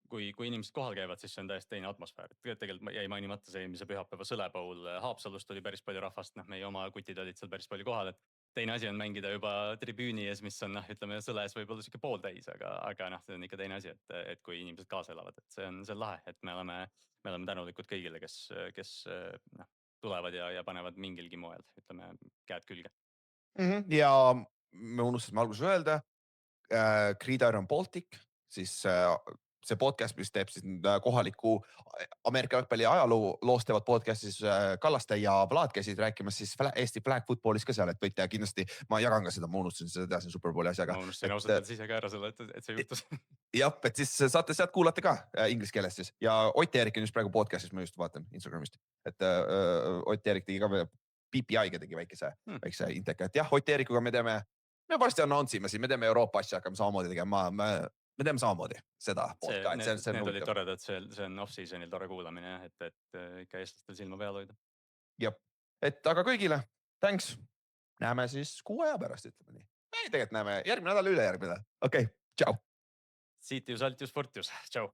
S2: kui inimesed kohal käivad , siis see on täiesti teine atmosfäär . tegelikult jäi mainimata see eelmise pühapäeva Sõlepool Haapsalust oli päris palju rahvast , noh , meie oma kutid olid seal päris palju kohal , et teine asi on mängida juba tribüüni ees , mis on noh , ütleme Sõles võib-olla sihuke pooltäis , aga noh , see on ikka teine asi , et kui inimesed kaasa elavad , et see on lahe , et me oleme tänulikud kõigile , kes noh , tulevad ja panevad mingilgi moel , ütleme käed külge .
S1: ja me unustasime alguses öelda , Gridiron Baltic , siis see podcast , mis teeb siis kohaliku Ameerika jalgpalli ajaloost teevad podcast'i , siis Kallaste ja Vlad käisid rääkimas siis Eesti flag football'is ka seal , et võite kindlasti , ma jagan ka seda , ma unustasin seda teha siin Superbowli asjaga .
S2: ma unustasin ausalt öeldes ise ka ära selle , et see juhtus .
S1: jah , et siis saate sealt kuulata ka inglise keeles siis ja Ott Eerik on just praegu podcast'is , ma just vaatan Instagramist , et Ott Eerik tegi ka PPI-ga tegi väikese inteka , et jah , Ott Eerikuga me varsti announce ime siin , me teeme Euroopa asja , hakkame samamoodi tegema , me teeme samamoodi seda poolt ka , et see on
S2: Need olid
S1: huvitav .
S2: toredad , see on off-season'il tore kuulamine jah , et ikka eestlastel silma peal hoida .
S1: jah , et aga kõigile thanks , näeme siis kuu aja pärast , ütleme nii . ei , tegelikult näeme järgmine nädal , ülejärgmine , okei , tšau .
S2: Sitius Altius Fortius , tšau .